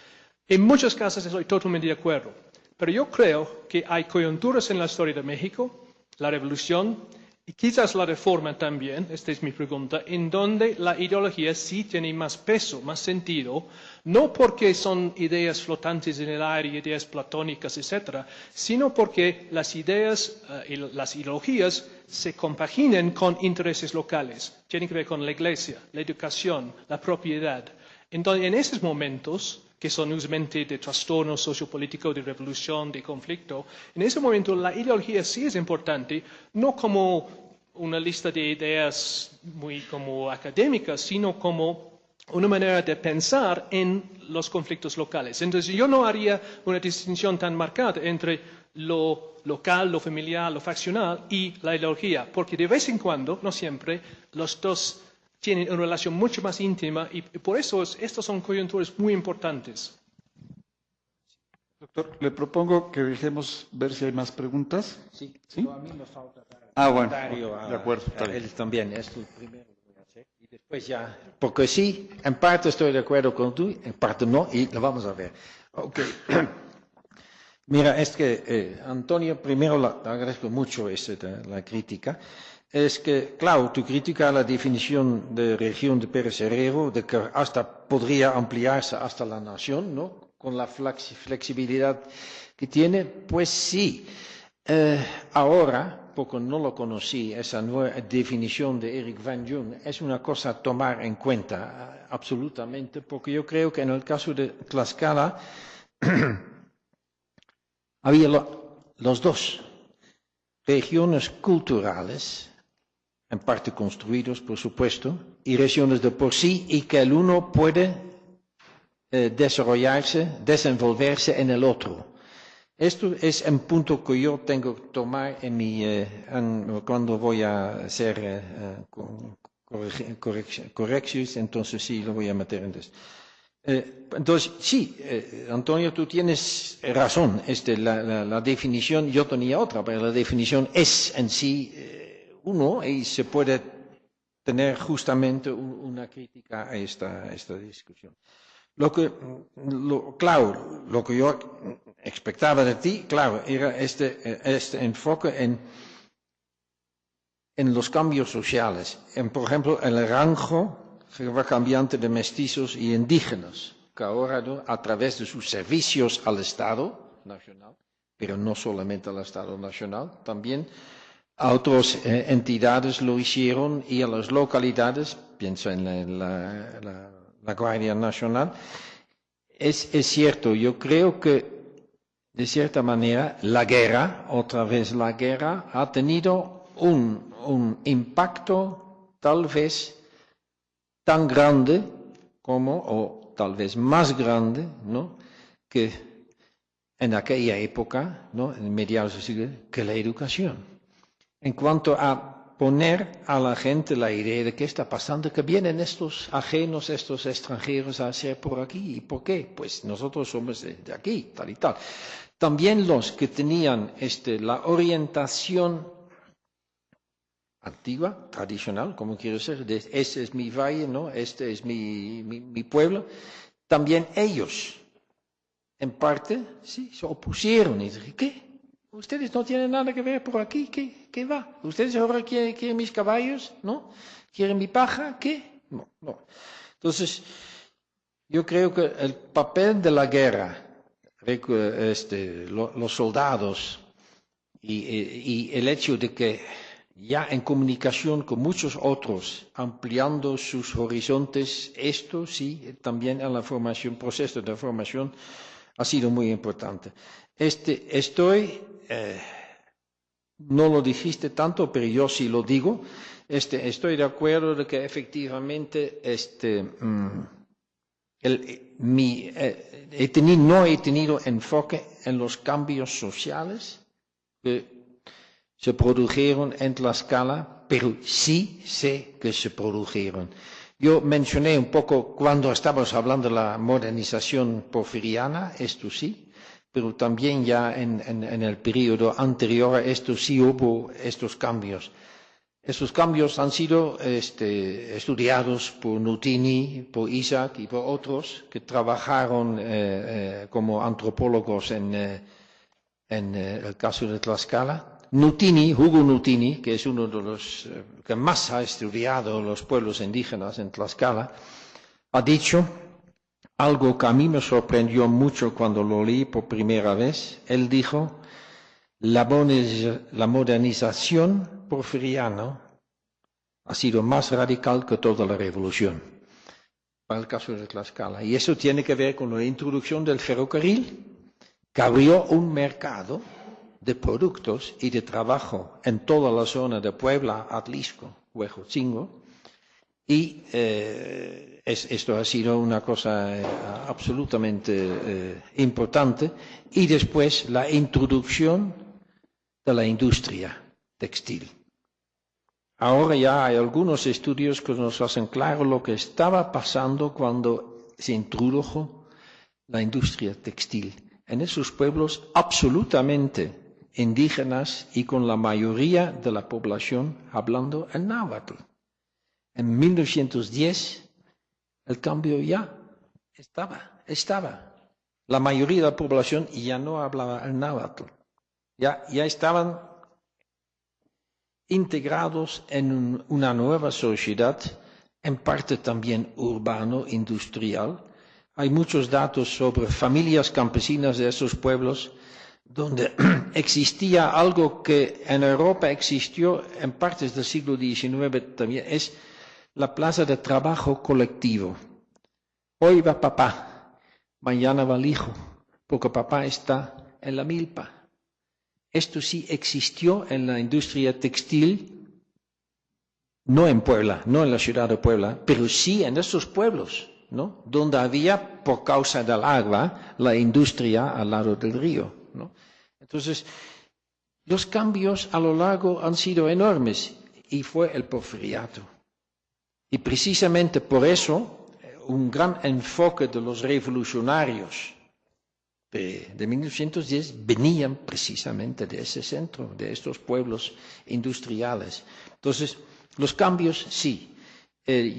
Speaker 8: En muchos casos estoy totalmente de acuerdo, pero yo creo que hay coyunturas en la historia de México, la revolución, y quizás la reforma también, esta es mi pregunta, en donde la ideología sí tiene más peso, más sentido, no porque son ideas flotantes en el aire, ideas platónicas, etc., sino porque las ideas y las ideologías se compaginan con intereses locales. Tienen que ver con la iglesia, la educación, la propiedad. Entonces, en esos momentos, que son usualmente de trastorno sociopolítico, de revolución, de conflicto, en ese momento la ideología sí es importante, no como una lista de ideas muy como académicas, sino como una manera de pensar en los conflictos locales. Entonces yo no haría una distinción tan marcada entre lo local, lo familiar, lo faccional y la ideología, porque de vez en cuando, no siempre, los dos tienen una relación mucho más íntima y por eso estos son coyunturas muy importantes.
Speaker 1: Doctor, le propongo que dejemos ver si hay más preguntas.
Speaker 6: Sí,
Speaker 1: ¿Sí?
Speaker 6: pero a mí me falta
Speaker 1: Bueno,
Speaker 6: comentario
Speaker 1: de acuerdo, está bien.
Speaker 6: él también, es el primero que voy a hacer. Y después ya, porque sí, en parte estoy de acuerdo con tú, en parte no, y lo vamos a ver. Ok. Mira, es que, Antonio, primero te agradezco mucho la crítica. Es que, claro, tu crítica a la definición de región de Pérez Herrero, de que hasta podría ampliarse hasta la nación, ¿no? Con la flexibilidad que tiene, pues sí. Ahora, porque no lo conocí, esa nueva definición de Eric Van Jong, es una cosa a tomar en cuenta, absolutamente, porque yo creo que en el caso de Tlaxcala había los dos, regiones culturales, en parte construidos, por supuesto, y regiones de por sí, y que el uno puede desarrollarse, desenvolverse en el otro. Esto es un punto que yo tengo que tomar cuando voy a hacer correcciones, entonces sí lo voy a meter en esto. Entonces, sí, Antonio, tú tienes razón. La definición, yo tenía otra, pero la definición es en sí uno y se puede tener justamente una crítica a esta discusión. Claro, lo que yo expectaba de ti, claro, era este enfoque en los cambios sociales, por ejemplo, el rango cambiante de mestizos y indígenas, que ahora, ¿no?, a través de sus servicios al Estado nacional, pero no solamente al Estado Nacional, también a otras entidades lo hicieron y a las localidades, pienso en la Guardia Nacional. Es cierto, yo creo que de cierta manera la guerra, otra vez la guerra, ha tenido un impacto tal vez tan grande como, o tal vez más grande, ¿no?, que en aquella época, ¿no?, en mediados del siglo, que la educación. En cuanto a poner a la gente la idea de qué está pasando, que vienen estos ajenos, estos extranjeros a hacer por aquí. ¿Y por qué? Pues nosotros somos de aquí, tal y tal. También los que tenían la orientación antigua, tradicional, como quiero ser, de este es mi valle, ¿no?, este es mi pueblo, también ellos, en parte, sí, se opusieron y dijeron, ¿qué? Ustedes no tienen nada que ver por aquí, ¿qué va? ¿Ustedes ahora quieren mis caballos? ¿No? ¿Quieren mi paja? ¿Qué? No. Entonces, yo creo que el papel de la guerra, los soldados y el hecho de que ya en comunicación con muchos otros, ampliando sus horizontes, esto sí, también en la formación, proceso de formación, ha sido muy importante. No lo dijiste tanto, pero yo sí lo digo. Estoy de acuerdo de que efectivamente no he tenido enfoque en los cambios sociales que se produjeron en Tlaxcala, pero sí sé que se produjeron. Yo mencioné un poco cuando estábamos hablando de la modernización porfiriana, esto sí, pero también ya en el periodo anterior a esto sí hubo estos cambios. Estos cambios han sido estudiados por Nutini, por Isaac y por otros que trabajaron como antropólogos en el caso de Tlaxcala. Hugo Nutini, que es uno de los que más ha estudiado los pueblos indígenas en Tlaxcala, ha dicho algo que a mí me sorprendió mucho cuando lo leí por primera vez. Él dijo, la modernización porfiriana ha sido más radical que toda la revolución, para el caso de Tlaxcala. Y eso tiene que ver con la introducción del ferrocarril, que abrió un mercado de productos y de trabajo en toda la zona de Puebla, Atlisco, Huejotzingo, y esto ha sido una cosa absolutamente importante. Y después la introducción de la industria textil. Ahora ya hay algunos estudios que nos hacen claro lo que estaba pasando cuando se introdujo la industria textil en esos pueblos absolutamente indígenas y con la mayoría de la población hablando el náhuatl. En 1910 el cambio ya estaba. La mayoría de la población ya no hablaba el náhuatl. Ya estaban integrados en una nueva sociedad, en parte también urbano-industrial. Hay muchos datos sobre familias campesinas de esos pueblos donde existía algo que en Europa existió en partes del siglo XIX también, es la plaza de trabajo colectivo. Hoy va papá, mañana va el hijo, porque papá está en la milpa. Esto sí existió en la industria textil, no en Puebla, no en la ciudad de Puebla, pero sí en esos pueblos, ¿no?, donde había, por causa del agua, la industria al lado del río, ¿no? Entonces, los cambios a lo largo han sido enormes y fue el porfiriato. Y precisamente por eso, un gran enfoque de los revolucionarios de 1910 venían precisamente de ese centro, de estos pueblos industriales. Entonces, los cambios sí.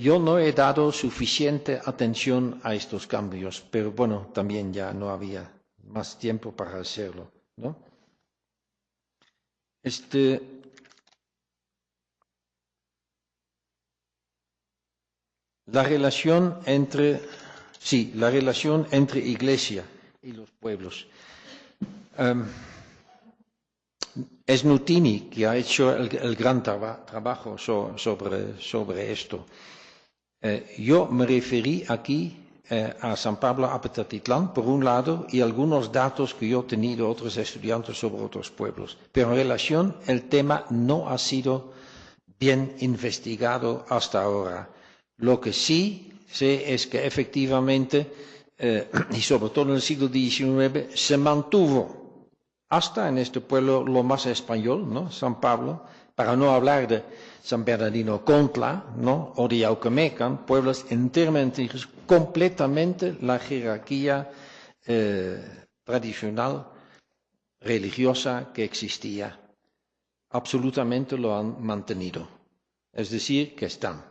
Speaker 6: Yo no he dado suficiente atención a estos cambios, pero bueno, también ya no había más tiempo para hacerlo, ¿no? La relación entre iglesia y los pueblos. es Nutini que ha hecho el gran trabajo sobre esto. Yo me referí aquí a San Pablo Apetatitlán, por un lado, y algunos datos que yo he tenido otros estudiantes sobre otros pueblos. Pero en relación, el tema no ha sido bien investigado hasta ahora. Lo que sí sé es que efectivamente, y sobre todo en el siglo XIX, se mantuvo hasta en este pueblo lo más español, ¿no? San Pablo, para no hablar de San Bernardino Contla, ¿no? O de Yauquemecan, pueblos enteramente completamente la jerarquía tradicional religiosa que existía. Absolutamente lo han mantenido. Es decir, que están.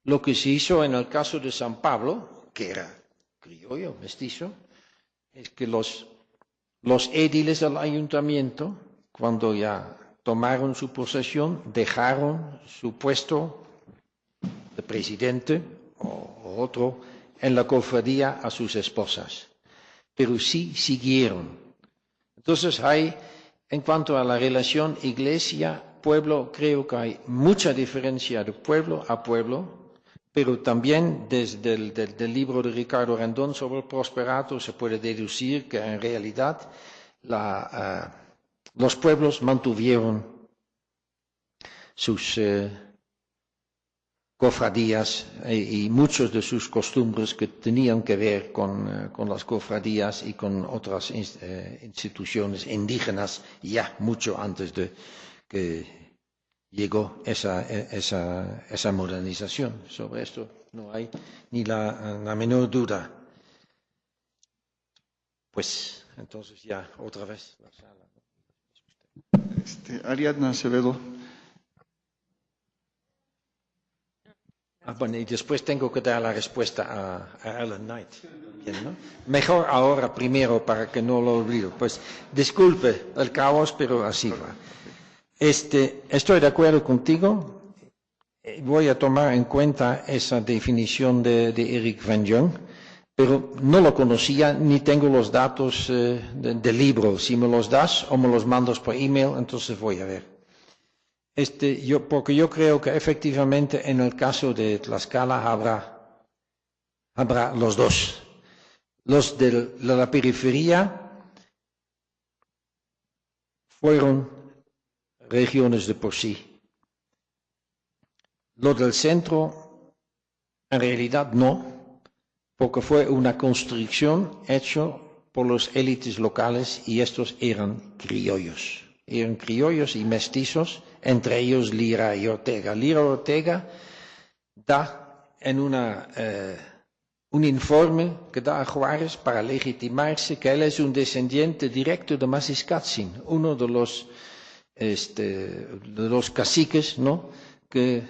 Speaker 6: Lo que se hizo en el caso de San Pablo, que era criollo, mestizo, es que los édiles del ayuntamiento, cuando ya tomaron su posesión, dejaron su puesto de presidente o otro en la cofradía a sus esposas, pero sí siguieron. Entonces hay, en cuanto a la relación iglesia-pueblo, creo que hay mucha diferencia de pueblo a pueblo, pero también desde el libro de Ricardo Rendón sobre el Prosperato se puede deducir que en realidad los pueblos mantuvieron sus cofradías y muchos de sus costumbres que tenían que ver con las cofradías y con otras instituciones indígenas ya mucho antes de que llegó esa modernización. Sobre esto no hay ni la menor duda. Pues entonces ya otra vez la sala.
Speaker 1: Ariadna Acevedo.
Speaker 6: Bueno, y después tengo que dar la respuesta a Ellen Knight. Bien, ¿no? Mejor ahora primero para que no lo olvide. Pues disculpe el caos, pero así va. Estoy de acuerdo contigo. Voy a tomar en cuenta esa definición de Eric Van Jong, pero no lo conocía ni tengo los datos del libro. Si me los das o me los mandas por email, entonces voy a ver. Porque yo creo que efectivamente en el caso de Tlaxcala habrá los dos. Los de la periferia fueron regiones de por sí. Lo del centro, en realidad no, porque fue una construcción hecha por los élites locales y estos eran criollos. Eran criollos y mestizos, entre ellos Lira y Ortega. Lira Ortega da en un informe que da a Juárez para legitimarse que él es un descendiente directo de Masiscatzin, uno de los caciques, ¿no? Que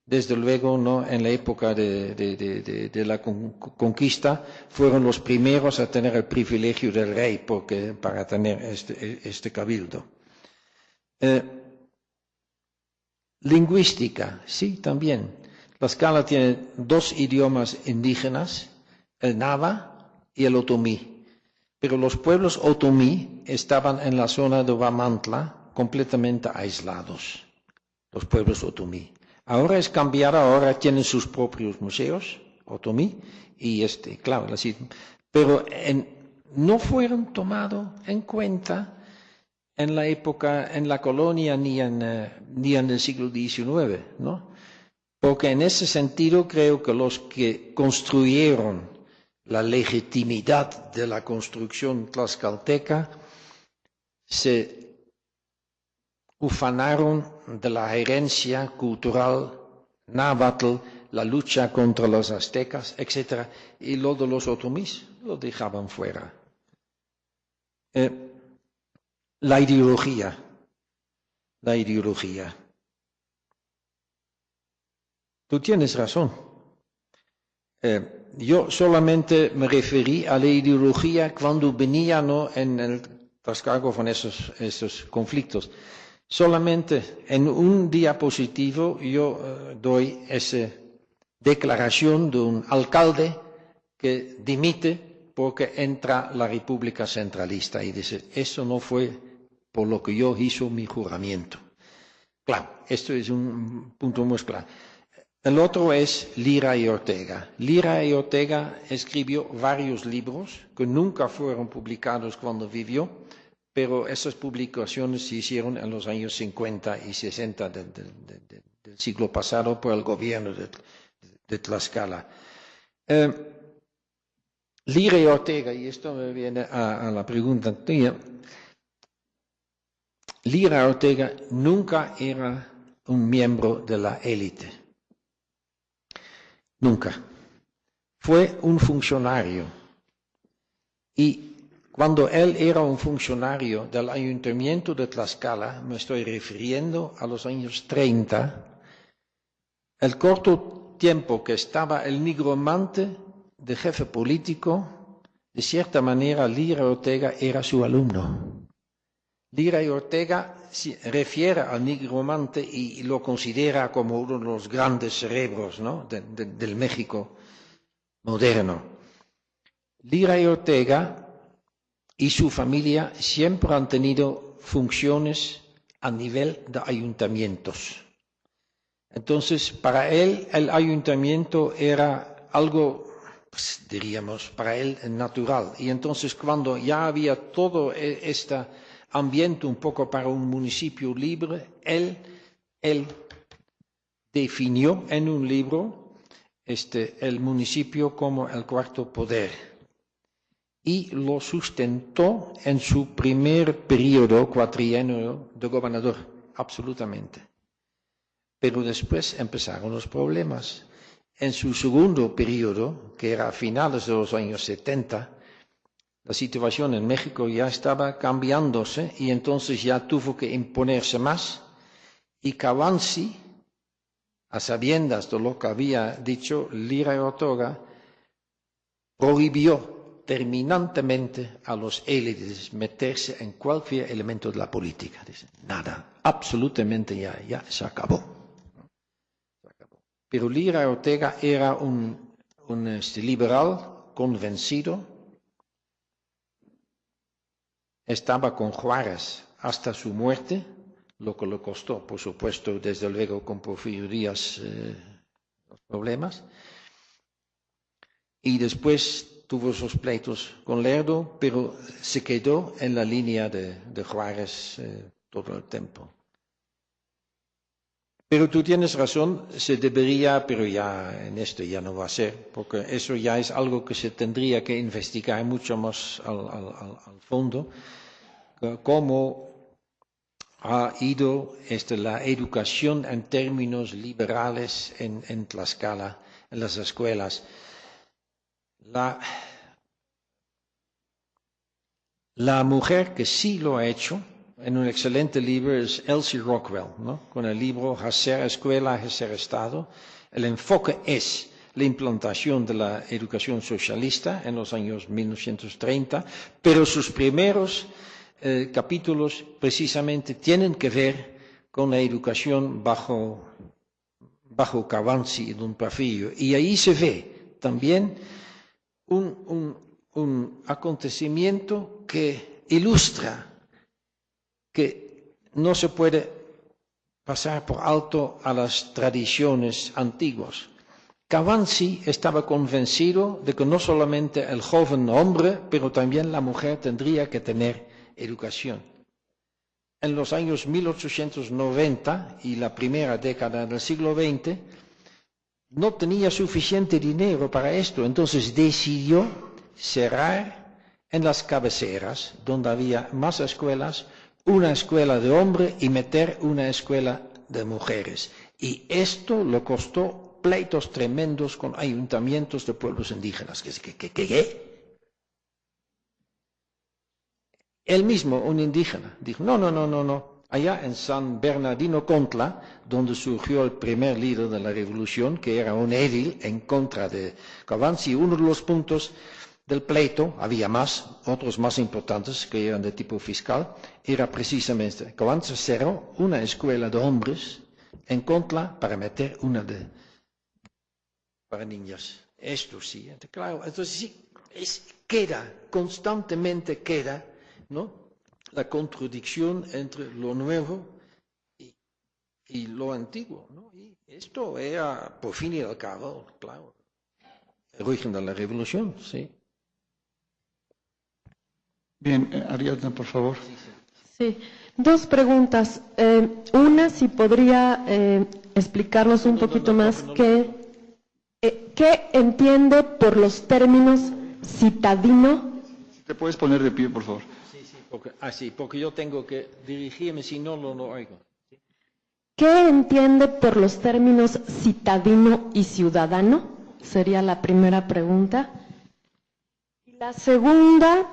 Speaker 6: desde luego, ¿no? En la época de la conquista fueron los primeros a tener el privilegio del rey para tener este cabildo. Lingüística, sí, también. Tlaxcala tiene dos idiomas indígenas, el náhuatl y el otomí. Pero los pueblos otomí estaban en la zona de Huamantla completamente aislados, los pueblos otomí. Ahora es cambiado, ahora tienen sus propios museos, otomí, y claro, pero no fueron tomados en cuenta en la época, en la colonia, ni en el siglo XIX, ¿no? Porque en ese sentido creo que los que construyeron la legitimidad de la construcción tlaxcalteca se ufanaron de la herencia cultural náhuatl, la lucha contra los aztecas, etc. Y lo de los otomís lo dejaban fuera. La ideología. Tú tienes razón. Yo solamente me referí a la ideología cuando venía, ¿no? En el trascargo con esos conflictos. Solamente en un diapositivo yo doy esa declaración de un alcalde que dimite porque entra la República Centralista y dice, eso no fue por lo que yo hizo mi juramento. Claro, esto es un punto muy claro. El otro es Lira y Ortega. Lira y Ortega escribió varios libros que nunca fueron publicados cuando vivió, pero esas publicaciones se hicieron en los años 50 y 60 del siglo pasado por el gobierno de Tlaxcala. Lira y Ortega, y esto me viene a la pregunta tuya, Lira y Ortega nunca era un miembro de la élite. Nunca. Fue un funcionario. Y cuando él era un funcionario del Ayuntamiento de Tlaxcala, me estoy refiriendo a los años 30, el corto tiempo que estaba el nigromante de jefe político, de cierta manera Lira Ortega era su alumno. Lira y Ortega se refiere al nigromante y lo considera como uno de los grandes cerebros, ¿no?, del México moderno. Lira y Ortega y su familia siempre han tenido funciones a nivel de ayuntamientos. Entonces, para él, el ayuntamiento era algo, pues, diríamos, para él natural. Y entonces, cuando ya había todo este ambiente un poco para un municipio libre, él definió en un libro el municipio como el cuarto poder y lo sustentó en su primer periodo cuatrienio de gobernador, absolutamente. Pero después empezaron los problemas. En su segundo periodo, que era a finales de los años 70, la situación en México ya estaba cambiándose y entonces ya tuvo que imponerse más. Y Cavansi, a sabiendas de lo que había dicho Lira y Ortega, prohibió terminantemente a los élites meterse en cualquier elemento de la política. Dice, nada, absolutamente ya se acabó. Pero Lira y Ortega era un liberal convencido. Estaba con Juárez hasta su muerte, lo que le costó, por supuesto, desde luego con Porfirio Díaz los problemas. Y después tuvo esos pleitos con Lerdo, pero se quedó en la línea de Juárez todo el tiempo. Pero tú tienes razón, se debería, pero ya en esto ya no va a ser, porque eso ya es algo que se tendría que investigar mucho más al fondo, cómo ha ido la educación en términos liberales en Tlaxcala, en las escuelas. La mujer que sí lo ha hecho, en un excelente libro, es Elsie Rockwell, ¿no?, con el libro Hacer Escuela, Hacer Estado. El enfoque es la implantación de la educación socialista en los años 1930, pero sus primeros capítulos precisamente tienen que ver con la educación bajo Cavansi y Don Porfirio. Y ahí se ve también un acontecimiento que ilustra que no se puede pasar por alto a las tradiciones antiguas. Cavansi estaba convencido de que no solamente el joven hombre, pero también la mujer tendría que tener educación. En los años 1890 y la primera década del siglo XX, no tenía suficiente dinero para esto, entonces decidió cerrar en las cabeceras, donde había más escuelas, una escuela de hombres y meter una escuela de mujeres. Y esto le costó pleitos tremendos con ayuntamientos de pueblos indígenas. ¿Qué? Él mismo, un indígena, dijo, no. Allá en San Bernardino Contla, donde surgió el primer líder de la revolución, que era un edil en contra de Cavansi, uno de los puntos del pleito, había más, otros más importantes que eran de tipo fiscal, era precisamente Cavansi cerró una escuela de hombres en Contla para meter una para niñas. Esto sí, claro, entonces sí, constantemente queda, ¿no?, la contradicción entre lo nuevo y lo antiguo, ¿no? Y esto era, por fin y al cabo, claro, el origen de la revolución, sí.
Speaker 1: Bien, Ariadna, por favor.
Speaker 9: Sí, dos preguntas. Una, si podría explicarnos un poquito más qué entiende por los términos citadino.
Speaker 1: Si te puedes poner de pie, por favor.
Speaker 6: Porque yo tengo que dirigirme, si no, no lo oigo.
Speaker 9: ¿Qué entiende por los términos citadino y ciudadano? Sería la primera pregunta. Y la segunda,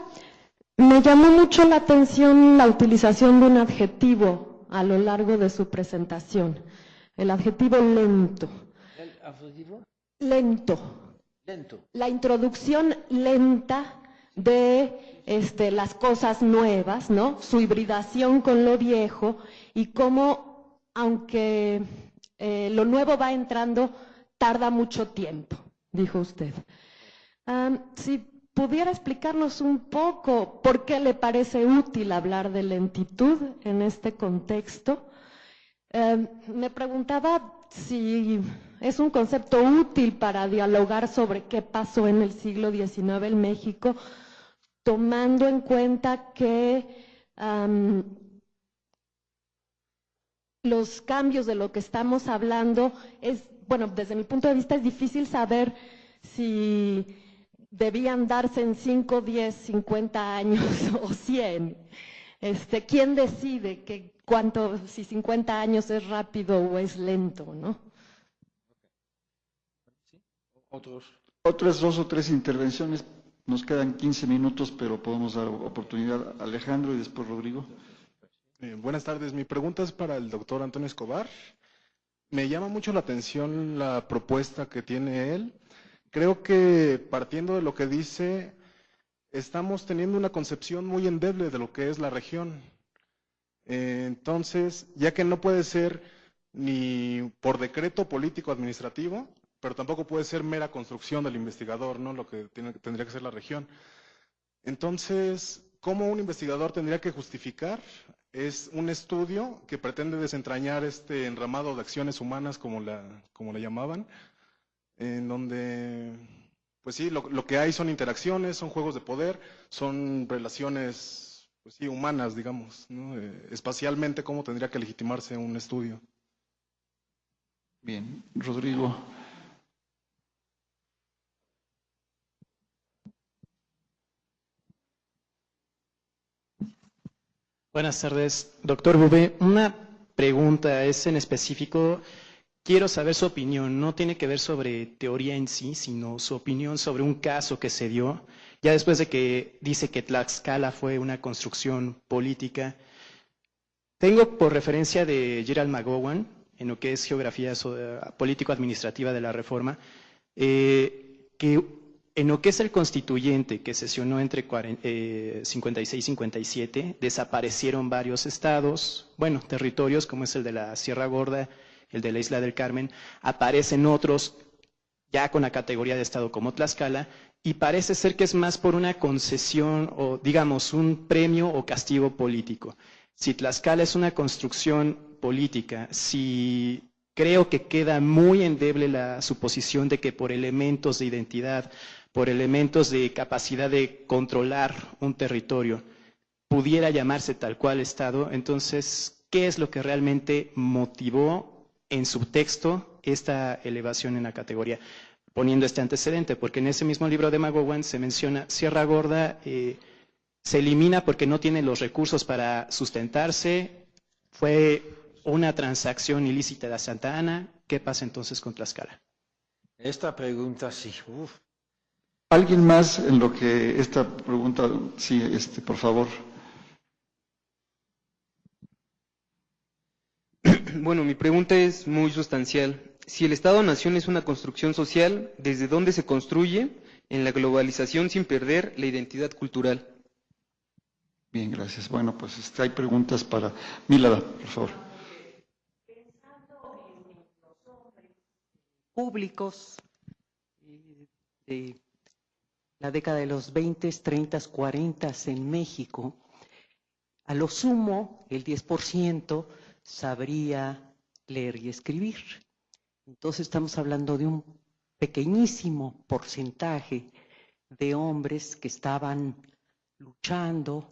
Speaker 9: me llamó mucho la atención la utilización de un adjetivo a lo largo de su presentación. El adjetivo lento.
Speaker 6: ¿El adjetivo?
Speaker 9: Lento.
Speaker 6: Lento.
Speaker 9: La introducción lenta de las cosas nuevas, ¿no? Su hibridación con lo viejo y cómo, aunque lo nuevo va entrando, tarda mucho tiempo, dijo usted. Si pudiera explicarnos un poco por qué le parece útil hablar de lentitud en este contexto. Me preguntaba si es un concepto útil para dialogar sobre qué pasó en el siglo XIX en México, tomando en cuenta que los cambios de lo que estamos hablando bueno, desde mi punto de vista es difícil saber si debían darse en 5, 10, 50 años o 100. ¿Quién decide si 50 años es rápido o es lento, no?
Speaker 1: Otras 2 o 3 intervenciones. Nos quedan 15 minutos, pero podemos dar oportunidad a Alejandro y después Rodrigo.
Speaker 10: Buenas tardes. Mi pregunta es para el doctor Antonio Escobar. Me llama mucho la atención la propuesta que tiene él. Creo que partiendo de lo que dice, estamos teniendo una concepción muy endeble de lo que es la región. Entonces, ya que no puede ser ni por decreto político administrativo, pero tampoco puede ser mera construcción del investigador, ¿no? Lo que tendría que ser la región. Entonces, ¿cómo un investigador tendría que justificar? Es un estudio que pretende desentrañar este enramado de acciones humanas, como le llamaban, en donde, pues sí, lo que hay son interacciones, son juegos de poder, son relaciones, pues sí, humanas, digamos, ¿no? Espacialmente, ¿cómo tendría que legitimarse un estudio?
Speaker 1: Bien, Rodrigo.
Speaker 11: Buenas tardes, doctor Bouvet. Una pregunta es en específico, quiero saber su opinión, no tiene que ver sobre teoría en sí, sino su opinión sobre un caso que se dio, ya después de que dice que Tlaxcala fue una construcción política. Tengo por referencia de Gerald McGowan, en lo que es geografía político-administrativa de la Reforma, que en lo que es el constituyente que sesionó entre 56 y 57, desaparecieron varios estados, bueno, territorios como es el de la Sierra Gorda, el de la Isla del Carmen, aparecen otros ya con la categoría de estado como Tlaxcala, y parece ser que es más por una concesión o digamos un premio o castigo político. Si Tlaxcala es una construcción política, si creo que queda muy endeble la suposición de que por elementos de identidad, por elementos de capacidad de controlar un territorio, pudiera llamarse tal cual Estado. Entonces, ¿qué es lo que realmente motivó en su texto esta elevación en la categoría? Poniendo este antecedente, porque en ese mismo libro de McGowan se menciona Sierra Gorda, se elimina porque no tiene los recursos para sustentarse, fue una transacción ilícita de Santa Ana. ¿Qué pasa entonces con Tlaxcala?
Speaker 6: Esta pregunta sí.
Speaker 1: ¿Alguien más en lo que esta pregunta? Sí, por favor.
Speaker 12: Bueno, mi pregunta es muy sustancial. Si el Estado-Nación es una construcción social, ¿desde dónde se construye en la globalización sin perder la identidad cultural?
Speaker 1: Bien, gracias. Bueno, pues hay preguntas para Mílada, por favor.
Speaker 13: Pensando en los hombres públicos de la década de los 20, 30, 40 en México, a lo sumo el 10% sabría leer y escribir. Entonces estamos hablando de un pequeñísimo porcentaje de hombres que estaban luchando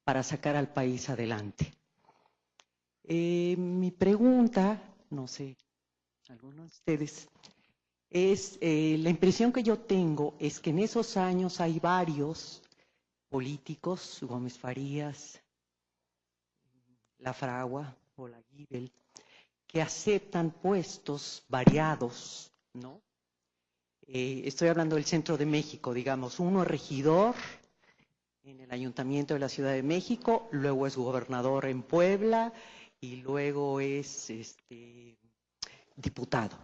Speaker 13: para sacar al país adelante. Mi pregunta, no sé, algunos de ustedes, es la impresión que yo tengo es que en esos años hay varios políticos, Gómez Farías, La Fragua, Olaguibel, que aceptan puestos variados, ¿no? Estoy hablando del centro de México, digamos, uno es regidor en el Ayuntamiento de la Ciudad de México, luego es gobernador en Puebla y luego es diputado,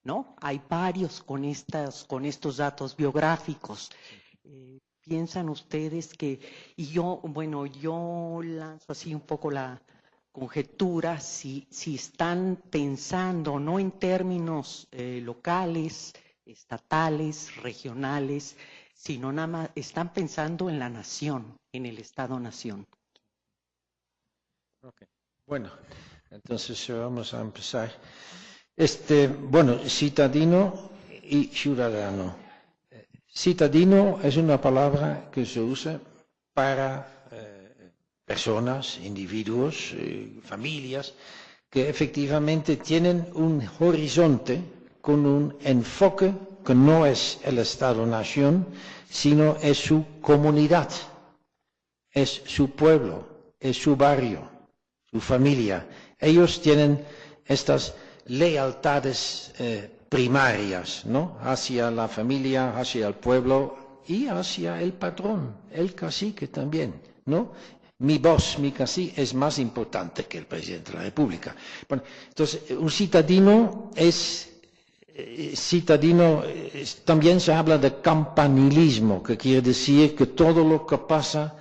Speaker 13: ¿no? Hay varios con estos datos biográficos. ¿Piensan ustedes que, y yo lanzo así un poco la conjetura, si están pensando no en términos locales, estatales, regionales, sino nada más están pensando en la nación, en el Estado-nación?
Speaker 6: Okay. Bueno, entonces vamos a empezar. Citadino y ciudadano. Citadino es una palabra que se usa para personas, individuos, familias, que efectivamente tienen un horizonte con un enfoque que no es el Estado-nación, sino es su comunidad, es su pueblo, es su barrio, su familia. Ellos tienen estas lealtades primarias, ¿no? Hacia la familia, hacia el pueblo y hacia el patrón, el cacique también, ¿no? Mi voz, mi cacique es más importante que el presidente de la República. Bueno, entonces, un citadino también se habla de campanilismo, que quiere decir que todo lo que pasa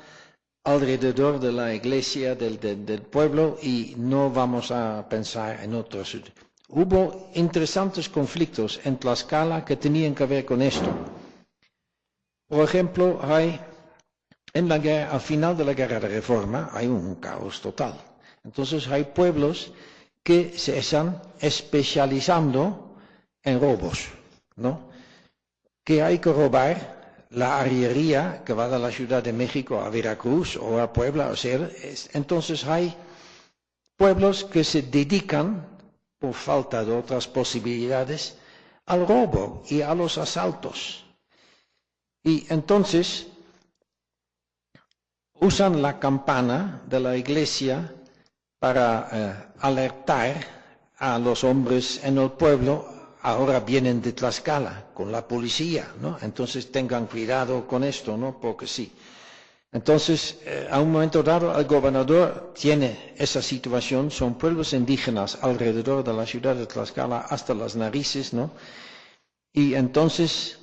Speaker 6: alrededor de la iglesia, del pueblo, y no vamos a pensar en otros. Hubo interesantes conflictos en Tlaxcala que tenían que ver con esto. Por ejemplo, al final de la guerra de reforma hay un caos total. Entonces hay pueblos que se están especializando en robos, ¿no? Que hay que robar la arriería que va de la Ciudad de México a Veracruz o a Puebla. Entonces hay pueblos que se dedican, por falta de otras posibilidades, al robo y a los asaltos. Y entonces usan la campana de la iglesia para alertar a los hombres en el pueblo. Ahora vienen de Tlaxcala con la policía, ¿no? Entonces tengan cuidado con esto, ¿no? Porque sí. Entonces, a un momento dado, el gobernador tiene esa situación, son pueblos indígenas alrededor de la ciudad de Tlaxcala hasta las narices, ¿no? Y entonces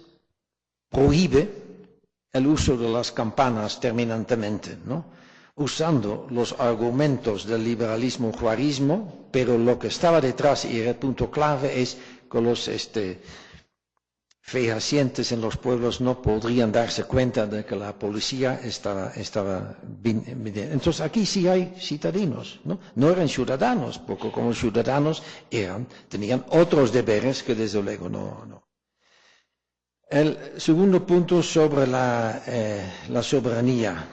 Speaker 6: prohíbe el uso de las campanas terminantemente, ¿no? Usando los argumentos del liberalismo juarismo, pero lo que estaba detrás y el punto clave es que los fehacientes en los pueblos no podrían darse cuenta de que la policía estaba bien. Entonces aquí sí hay citadinos, ¿no? No eran ciudadanos, porque como ciudadanos tenían otros deberes que desde luego no. El segundo punto sobre la soberanía.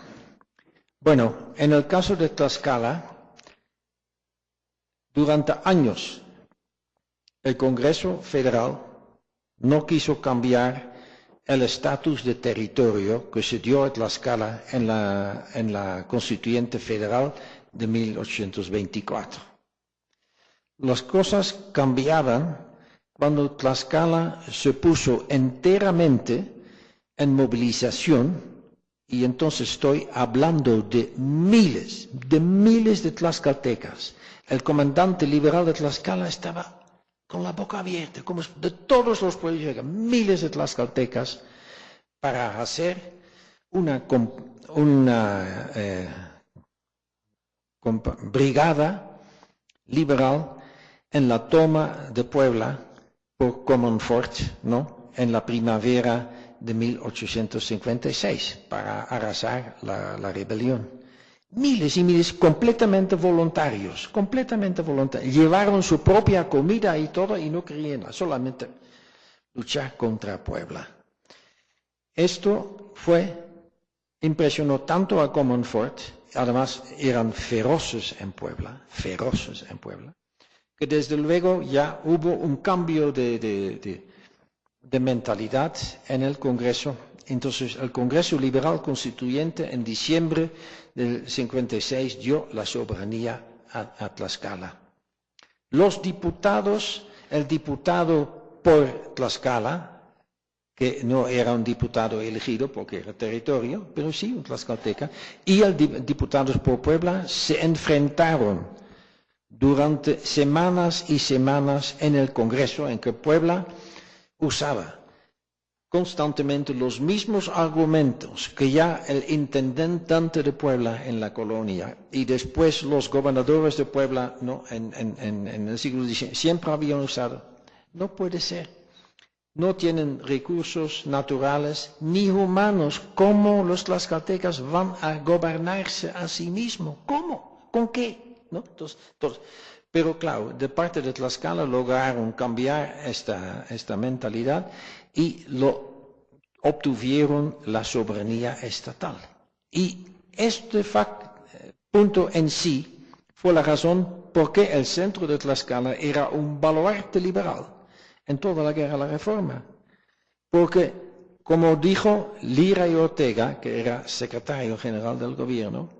Speaker 6: Bueno, en el caso de Tlaxcala, durante años, el Congreso Federal no quiso cambiar el estatus de territorio que se dio a Tlaxcala en la Constituyente Federal de 1824. Las cosas cambiaban cuando Tlaxcala se puso enteramente en movilización, y entonces estoy hablando de miles de tlaxcaltecas. El comandante liberal de Tlaxcala estaba con la boca abierta, como de todos los pueblos, miles de tlaxcaltecas, para hacer una brigada liberal en la toma de Puebla por Comonfort, ¿no? En la primavera de 1856, para arrasar la rebelión. miles y miles completamente voluntarios, llevaron su propia comida y todo y no querían solamente luchar contra Puebla. Esto impresionó tanto a Comonfort, además eran feroces en Puebla, que desde luego ya hubo un cambio de mentalidad en el Congreso. Entonces el Congreso Liberal Constituyente en diciembre del 56 dio la soberanía a Tlaxcala. Los diputados, el diputado por Tlaxcala, que no era un diputado elegido porque era territorio, pero sí un tlaxcalteca, y el diputado por Puebla se enfrentaron durante semanas y semanas en el Congreso, en que Puebla usaba constantemente los mismos argumentos que ya el intendente de Puebla en la colonia y después los gobernadores de Puebla, ¿no? en el siglo XIX siempre habían usado. No puede ser. No tienen recursos naturales ni humanos. ¿Cómo los tlaxcaltecas van a gobernarse a sí mismos? ¿Cómo? ¿Con qué? ¿No? Entonces, pero claro, de parte de Tlaxcala lograron cambiar esta mentalidad y obtuvieron la soberanía estatal. Y este punto en sí fue la razón por qué el centro de Tlaxcala era un baluarte liberal en toda la guerra de la Reforma. Porque, como dijo Lira y Ortega, que era secretario general del gobierno,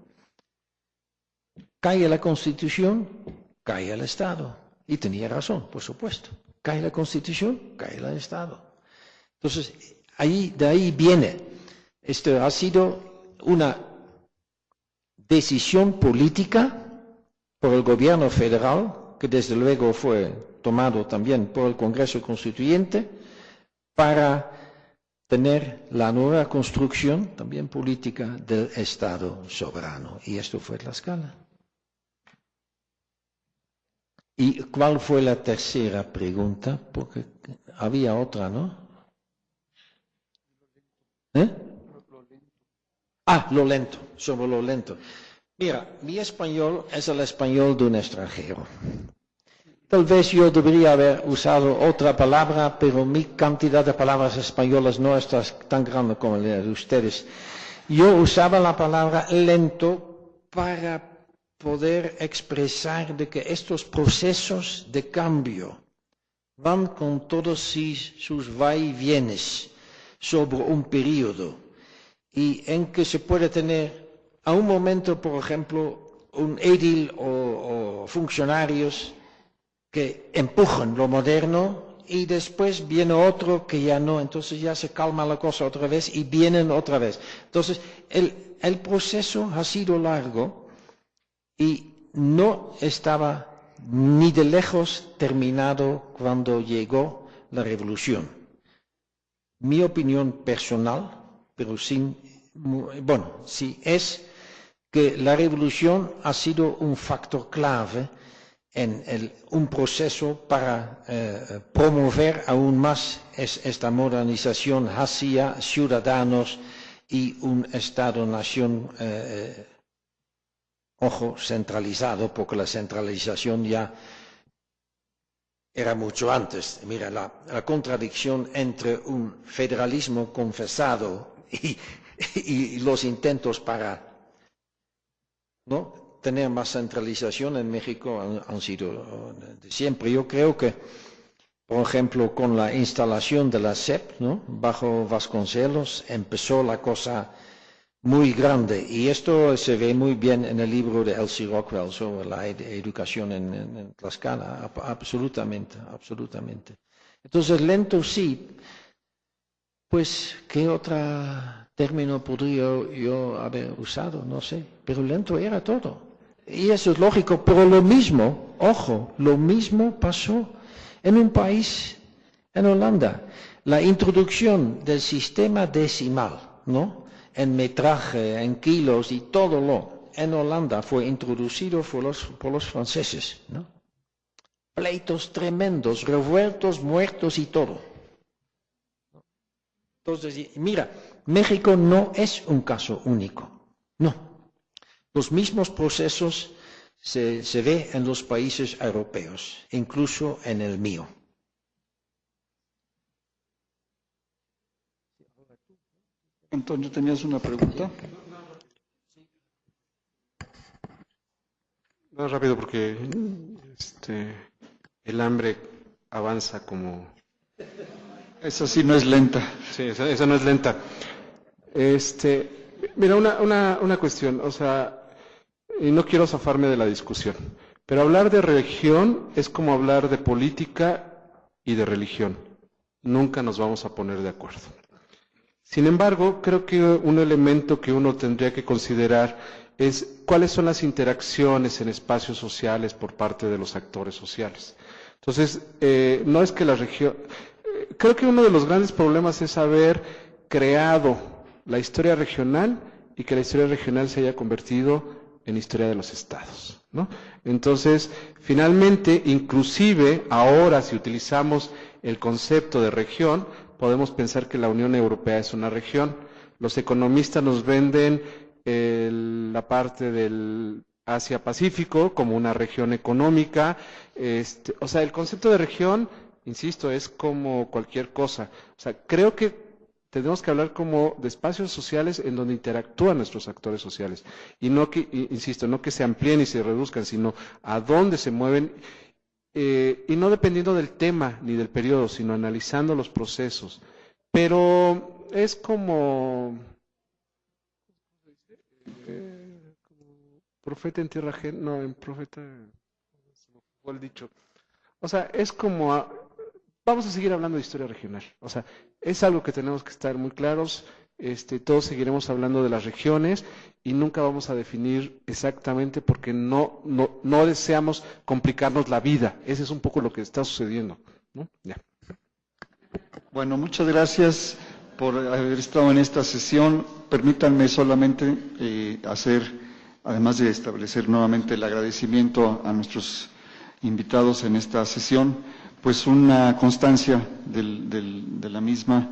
Speaker 6: cae la Constitución, cae el Estado. Y tenía razón, por supuesto. Cae la Constitución, cae el Estado. Entonces, de ahí viene. Esto ha sido una decisión política por el gobierno federal, que desde luego fue tomado también por el Congreso Constituyente, para tener la nueva construcción también política del Estado soberano. Y esto fue Tlaxcala. ¿Y cuál fue la tercera pregunta? Porque había otra, ¿no? Lo lento, sobre lo lento. Mira, mi español es el español de un extranjero. Tal vez yo debería haber usado otra palabra, pero mi cantidad de palabras españolas no está tan grande como la de ustedes. Yo usaba la palabra lento para poder expresar de que estos procesos de cambio van con todos sus vaivienes sobre un periodo y en que se puede tener a un momento, por ejemplo, un edil o funcionarios que empujan lo moderno y después viene otro que ya no, entonces ya se calma la cosa otra vez y vienen otra vez. Entonces el proceso ha sido largo y no estaba ni de lejos terminado cuando llegó la revolución. Mi opinión personal, pero sí es que la revolución ha sido un factor clave en un proceso para promover aún más esta modernización hacia ciudadanos y un Estado-nación, centralizado, porque la centralización ya era mucho antes. Mira, la contradicción entre un federalismo confesado y los intentos para tener más centralización en México han sido de siempre. Yo creo que, por ejemplo, con la instalación de la SEP, bajo Vasconcelos, empezó la cosa muy grande. Y esto se ve muy bien en el libro de Elsie Rockwell sobre la educación en Tlaxcala. Absolutamente. Entonces, lento sí. Pues, ¿qué otro término podría yo haber usado? No sé. Pero lento era todo. Y eso es lógico. Pero lo mismo, lo mismo pasó en un país, en Holanda. La introducción del sistema decimal, en metraje, en kilos y todo en Holanda fue introducido por los franceses, Pleitos tremendos, revueltos, muertos y todo. Entonces, mira, México no es un caso único, no. Los mismos procesos se ve en los países europeos, incluso en el mío.
Speaker 1: Antonio, ¿tenías una pregunta?
Speaker 2: No, rápido, porque el hambre avanza como...
Speaker 1: Esa sí no es lenta.
Speaker 2: Sí, esa no es lenta. Mira, una cuestión, o sea, y no quiero zafarme de la discusión, pero hablar de religión es como hablar de política y de religión. Nunca nos vamos a poner de acuerdo. Sin embargo, creo que un elemento que uno tendría que considerar es cuáles son las interacciones en espacios sociales por parte de los actores sociales. Entonces, no es que la región... creo que uno de los grandes problemas es haber creado la historia regional y que la historia regional se haya convertido en historia de los estados, ¿no? Entonces, finalmente, inclusive ahora, si utilizamos el concepto de región, podemos pensar que la Unión Europea es una región. Los economistas nos venden la parte del Asia-Pacífico como una región económica. O sea, el concepto de región, insisto, es como cualquier cosa. O sea, creo que tenemos que hablar como de espacios sociales en donde interactúan nuestros actores sociales. Y no que, insisto, no que se amplíen y se reduzcan, sino a dónde se mueven. Y no dependiendo del tema ni del periodo, sino analizando los procesos. Pero es como profeta en tierra ajena, no, en profeta, fue el dicho. O sea, es como, vamos a seguir hablando de historia regional. O sea, es algo que tenemos que estar muy claros. Todos seguiremos hablando de las regiones y nunca vamos a definir exactamente porque no deseamos complicarnos la vida. Ese es un poco lo que está sucediendo, ¿no? Ya.
Speaker 1: Bueno, muchas gracias por haber estado en esta sesión. Permítanme solamente además de establecer nuevamente el agradecimiento a nuestros invitados en esta sesión, pues una constancia de la misma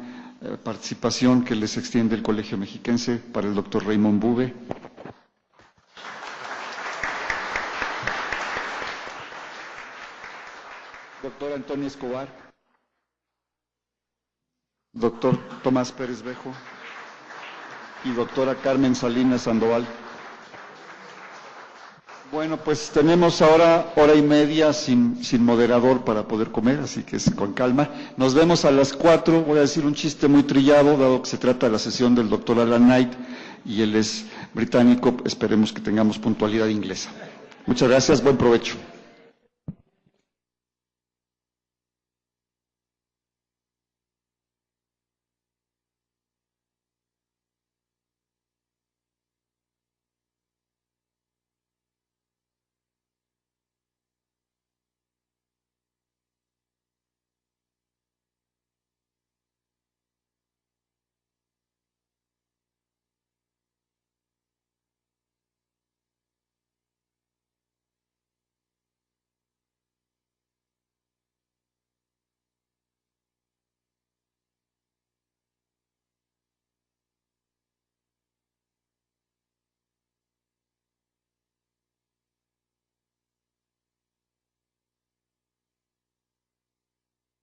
Speaker 1: participación que les extiende el Colegio Mexiquense para el doctor Raymond Bube. Doctor Antonio Escobar. Doctor Tomás Pérez Bejo. Y doctora Carmen Salinas Sandoval. Bueno, pues tenemos ahora hora y media sin moderador para poder comer, así que con calma. Nos vemos a las 4. Voy a decir un chiste muy trillado, dado que se trata de la sesión del doctor Alan Knight y él es británico. Esperemos que tengamos puntualidad inglesa. Muchas gracias, buen provecho.